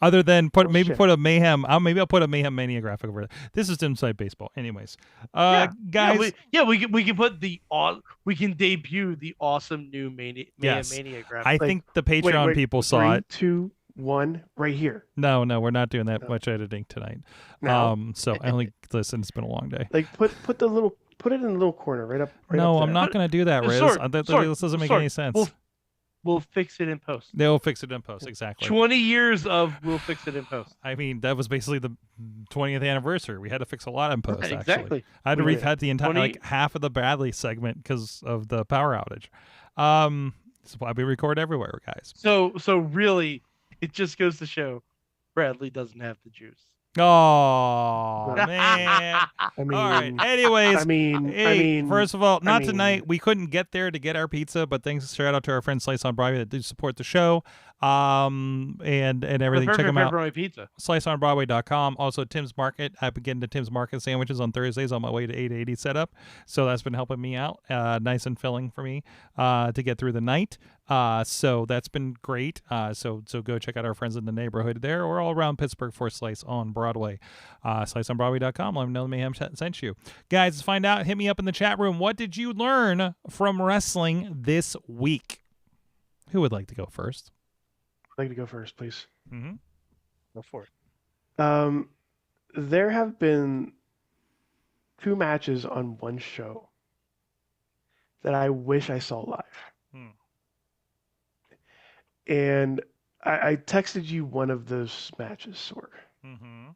other than Bullshit. maybe put a Mayhem. Maybe I'll put a Mayhem Mania graphic over it. This is Inside Baseball, anyways. Guys. We can put we can debut the awesome new Mayhem Yes. Mania graphic. I think the Patreon people saw 3, it. 2, 1, right here. No, we're not doing that No. much editing tonight. Now, So I only listen. It's been a long day. like put it in the little corner, right up. Right No, up I'm there. not going to do that, Riz. Sorg, This doesn't make any sense. We'll fix it in post. They'll fix it in post. Exactly. 20 years of we'll fix it in post. I mean, that was basically the 20th anniversary. We had to fix a lot in post. Actually, Exactly. I had to We did. recut the entire 20 like half of the Bradley segment because of the power outage. That's why we record everywhere, guys. So really, it just goes to show Bradley doesn't have the juice. Oh man. I mean, All right. Anyways, I mean, first of all, not mean- tonight. We couldn't get there to get our pizza, but thanks, shout out to our friend Slice on Broadway that do support the show, and everything. Check them out. Pepperoni pizza. SliceOnBroadway.com. Also, Tim's Market. I've been getting to Tim's Market sandwiches on Thursdays on my way to 880 setup, so that's been helping me out. Nice and filling for me to get through the night. So that's been great. So go check out our friends in the neighborhood there, or all around Pittsburgh for Slice on Broadway. SliceOnBroadway.com. Let them know the Mayhem sent you. Guys, to find out, hit me up in the chat room. What did you learn from wrestling this week? Who would like to go first? I'd like to go first, please. Mm-hmm. Go for it. There have been 2 matches on one show that I wish I saw live. And I texted you one of those matches, Sorg. Mm-hmm.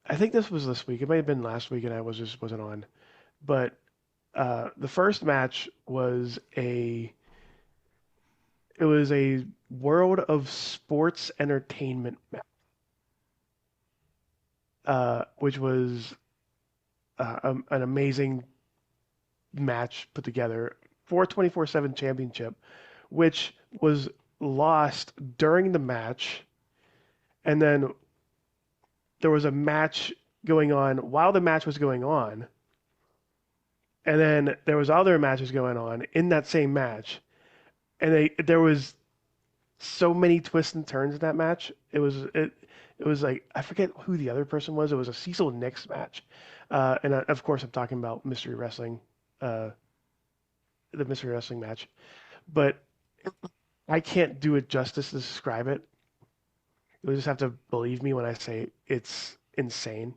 I think this was this week. It might have been last week, and I wasn't on. But the first match was a World of Sports Entertainment match, which was an amazing match put together for 24/7 championship, which was lost during the match, and then there was a match going on while the match was going on, and then there was other matches going on in that same match, and there was so many twists and turns in that match. It was like, I forget who the other person was. It was a Cecil Nix match, and of course I'm talking about Mystery Wrestling. The Mystery Wrestling match, but I can't do it justice to describe it. You'll just have to believe me when I say it's insane.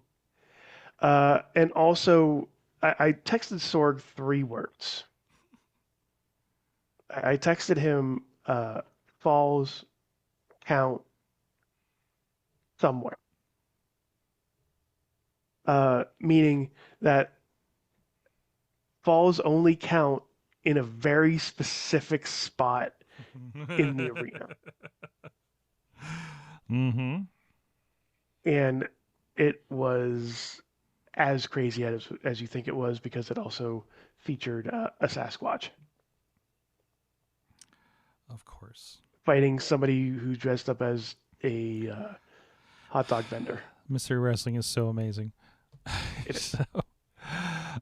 And also, I texted Sorg 3 words. I texted him falls count somewhere, meaning that falls only count in a very specific spot in the arena. Mm-hmm. And it was as crazy as you think it was, because it also featured a Sasquatch Of course. fighting somebody who dressed up as a hot dog vendor. Mystery Wrestling is so amazing. It is. So,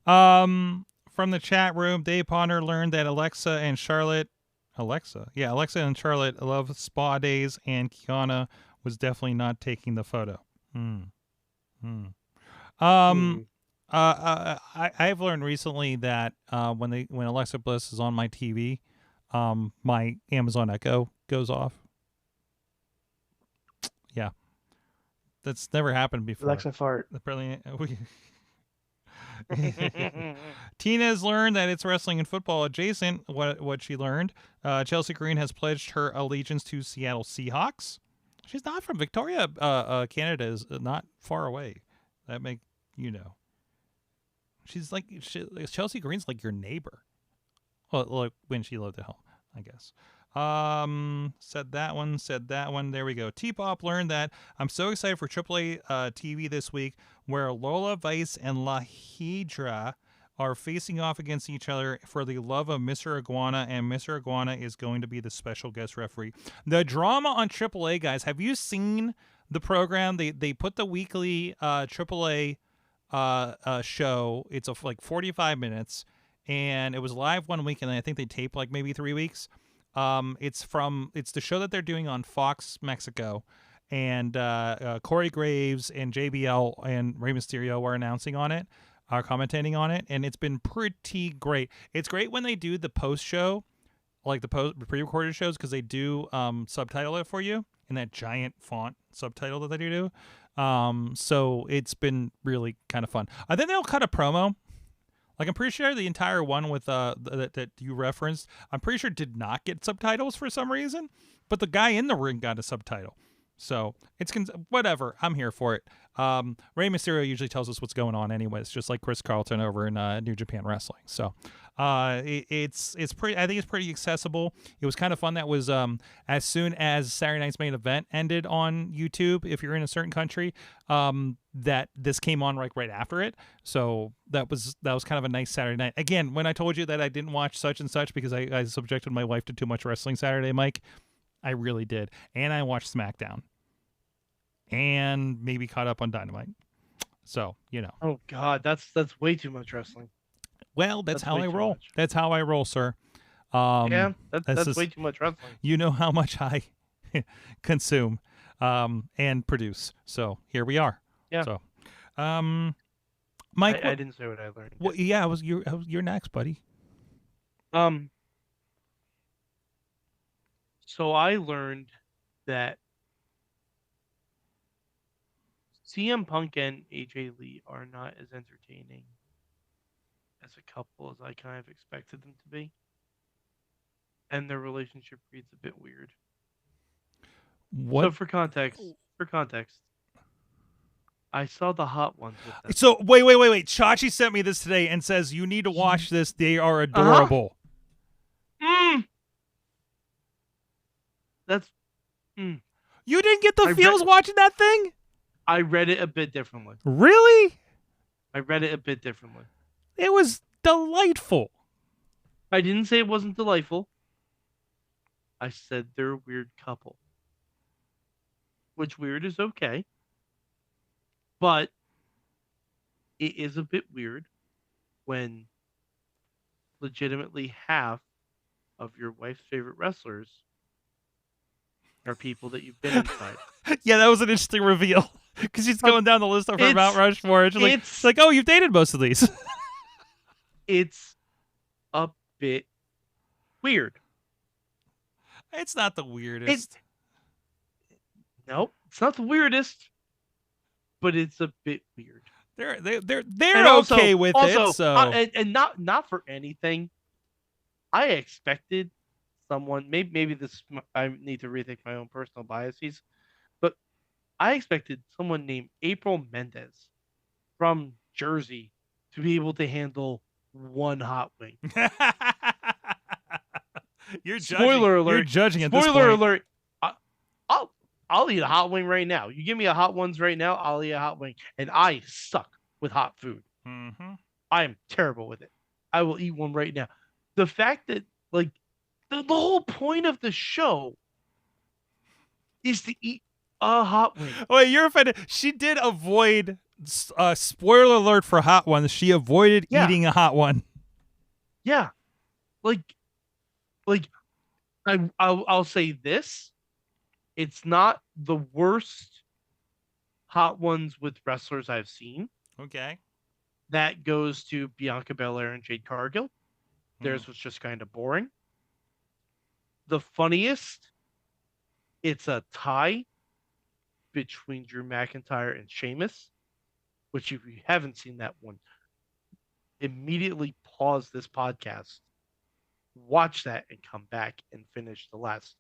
from the chat room, Dave Ponder learned that Alexa and Charlotte love spa days, and Kiana was definitely not taking the photo. I've learned recently that when Alexa Bliss is on my TV, my Amazon Echo goes off. Yeah, that's never happened before. Alexa fart. Tina's learned that it's wrestling and football adjacent. What she learned, Chelsea Green has pledged her allegiance to Seattle Seahawks. She's not from Victoria. Canada is not far away. That make you know. She's like Chelsea Green's like your neighbor. Well, like when she lived at home, I guess. Said that one. There we go. T-Pop learned that I'm so excited for AAA TV this week, where Lola Vice and La Hydra are facing off against each other for the love of Mr. Iguana, and Mr. Iguana is going to be the special guest referee. The drama on AAA, guys. Have you seen the program? They put the weekly AAA show. It's like 45 minutes, and it was live one week, and I think they taped like maybe 3 weeks. It's the show that they're doing on Fox Mexico, and Corey Graves and JBL and Rey Mysterio are announcing on it, are commentating on it, and it's been pretty great. It's great when they do the post show, like the pre-recorded shows, because they do subtitle it for you in that giant font subtitle that they do. So it's been really kind of fun. I think they'll cut a promo. Like, I'm pretty sure the entire one with that you referenced, I'm pretty sure did not get subtitles for some reason, but the guy in the ring got a subtitle. So it's whatever. I'm here for it. Rey Mysterio usually tells us what's going on anyways, just like Chris Carlton over in New Japan Wrestling. So it's pretty. I think it's pretty accessible. It was kind of fun. That was as soon as Saturday Night's Main Event ended on YouTube, if you're in a certain country, that this came on right after it. So that was kind of a nice Saturday night. Again, when I told you that I didn't watch such and such because I subjected my wife to too much wrestling Saturday, Mike, I really did. And I watched SmackDown. And maybe caught up on Dynamite. So, you know. Oh God, that's way too much wrestling. Well, that's how I roll. Much. That's how I roll, sir. Yeah, that's way too much wrestling. You know how much I consume and produce. So here we are. Yeah. So, Mike, I didn't say what I learned. Well, yeah, you're next, buddy. So I learned that CM Punk and AJ Lee are not as entertaining as a couple as I kind of expected them to be. And their relationship reads a bit weird. What? So for context, I saw the Hot Ones with them. So wait. Chachi sent me this today and says you need to watch this. They are adorable. That's. You didn't get the feels watching that thing? I read it a bit differently. Really? I read it a bit differently. It was delightful. I didn't say it wasn't delightful. I said they're a weird couple. Which weird is okay. But it is a bit weird when legitimately half of your wife's favorite wrestlers are people that you've been inside. Yeah, that was an interesting reveal. Because she's going down the list of her Mount Rushmore. It's like, oh, you've dated most of these. It's a bit weird. It's not the weirdest. Nope, it's not the weirdest, but it's a bit weird. They're And okay with it. So and not for anything. I expected someone. Maybe this. I need to rethink my own personal biases, but I expected someone named April Mendez from Jersey to be able to handle one hot wing. Spoiler alert! You're judging at this point. Spoiler alert! I'll eat a hot wing right now. You give me a hot ones right now, I'll eat a hot wing. And I suck with hot food. Mm-hmm. I am terrible with it. I will eat one right now. The fact that like the whole point of the show is to eat a hot wing. Wait, you're offended. She did avoid. Spoiler alert for hot ones. She avoided eating a hot one. Yeah, like I'll say this: it's not the worst hot ones with wrestlers I've seen. Okay. That goes to Bianca Belair and Jade Cargill. Theirs was just kind of boring. The funniest, it's a tie between Drew McIntyre and Sheamus, which if you haven't seen that one, immediately pause this podcast, watch that, and come back and finish the last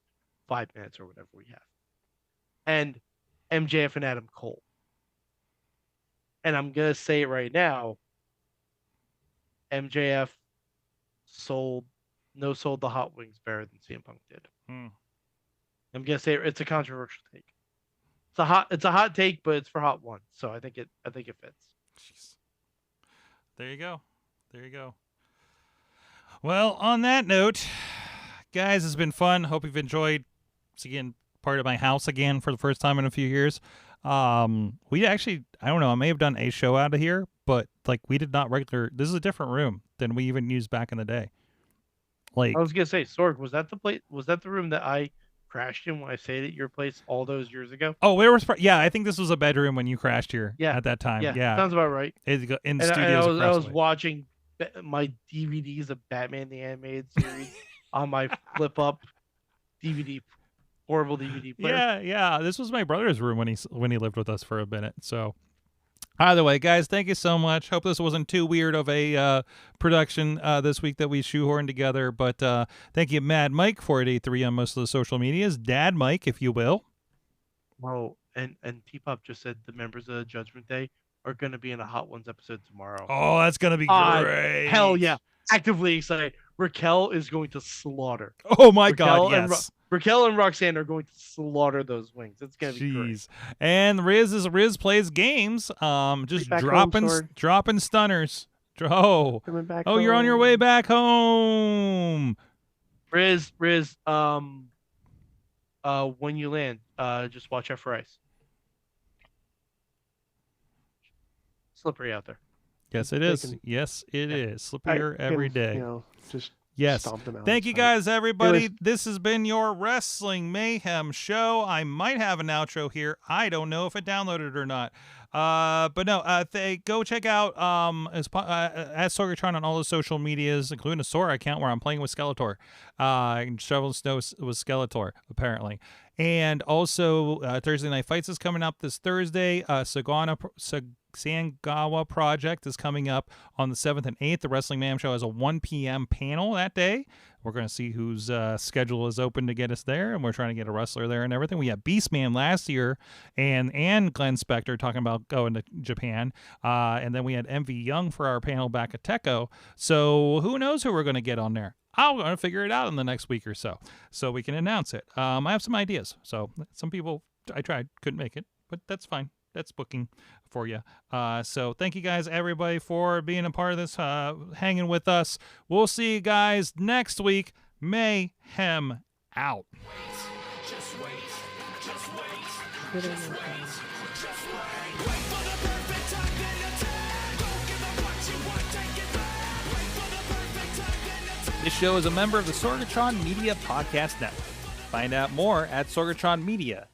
5 minutes or whatever we have. And MJF and Adam Cole. And I'm going to say it right now, MJF sold the hot wings better than CM Punk did. I'm going to say it's a controversial take. It's a hot take, but it's for hot ones, so I think it fits. Jeez. There you go. Well, on that note, guys, it's been fun. Hope you've enjoyed. It's again part of my house again for the first time in a few years. We actually, I don't know, I may have done a show out of here, but like we did not this is a different room than we even used back in the day. Like I was gonna say, Sorg, was that the room that I crashed in when I stayed at your place all those years ago? Oh, I think this was a bedroom when you crashed here at that time. Yeah. Sounds about right. In the studios. I was watching my DVDs of Batman the Animated Series on my flip up horrible DVD player. Yeah. This was my brother's room when he lived with us for a minute. So either way, guys, thank you so much. Hope this wasn't too weird of a production this week that we shoehorned together. But thank you, Mad Mike 483 on most of the social medias. Dad Mike, if you will. Oh, and T-Pop just said the members of Judgment Day are going to be in a Hot Ones episode tomorrow. Oh, that's going to be great. Hell yeah. Actively excited. Raquel is going to slaughter. Oh, my God, yes. Raquel and Roxanne are going to slaughter those wings. It's going to be great. And Riz plays games, just dropping stunners. Oh, you're on your way back home. Riz, when you land, just watch out for ice. Slippery out there. Yes, it is. Yes, it is. Slipperier every day. Yes. Thank you guys, everybody. This has been your Wrestling Mayhem show. I might have an outro here. I don't know if it downloaded or not. But no, go check out at Sorgatron on all the social medias, including a Sora account where I'm playing with Skeletor. And Shovel Snow with Skeletor, apparently. And also, Thursday Night Fights is coming up this Thursday. Sangawa Project is coming up on the 7th and 8th. The Wrestling Mayhem Show has a 1 p.m. panel that day. We're going to see whose schedule is open to get us there, and we're trying to get a wrestler there and everything. We had Beastman last year and Glenn Spector talking about going to Japan. And then we had MV Young for our panel back at Techo. So who knows who we're going to get on there? I'm going to figure it out in the next week or so we can announce it. I have some ideas. So some people I tried, couldn't make it, but that's fine. That's booking for you. So thank you guys, everybody, for being a part of this, hanging with us. We'll see you guys next week. Mayhem out. This show is a member of the Sorgatron Media Podcast Network. Find out more at sorgatronmedia.com.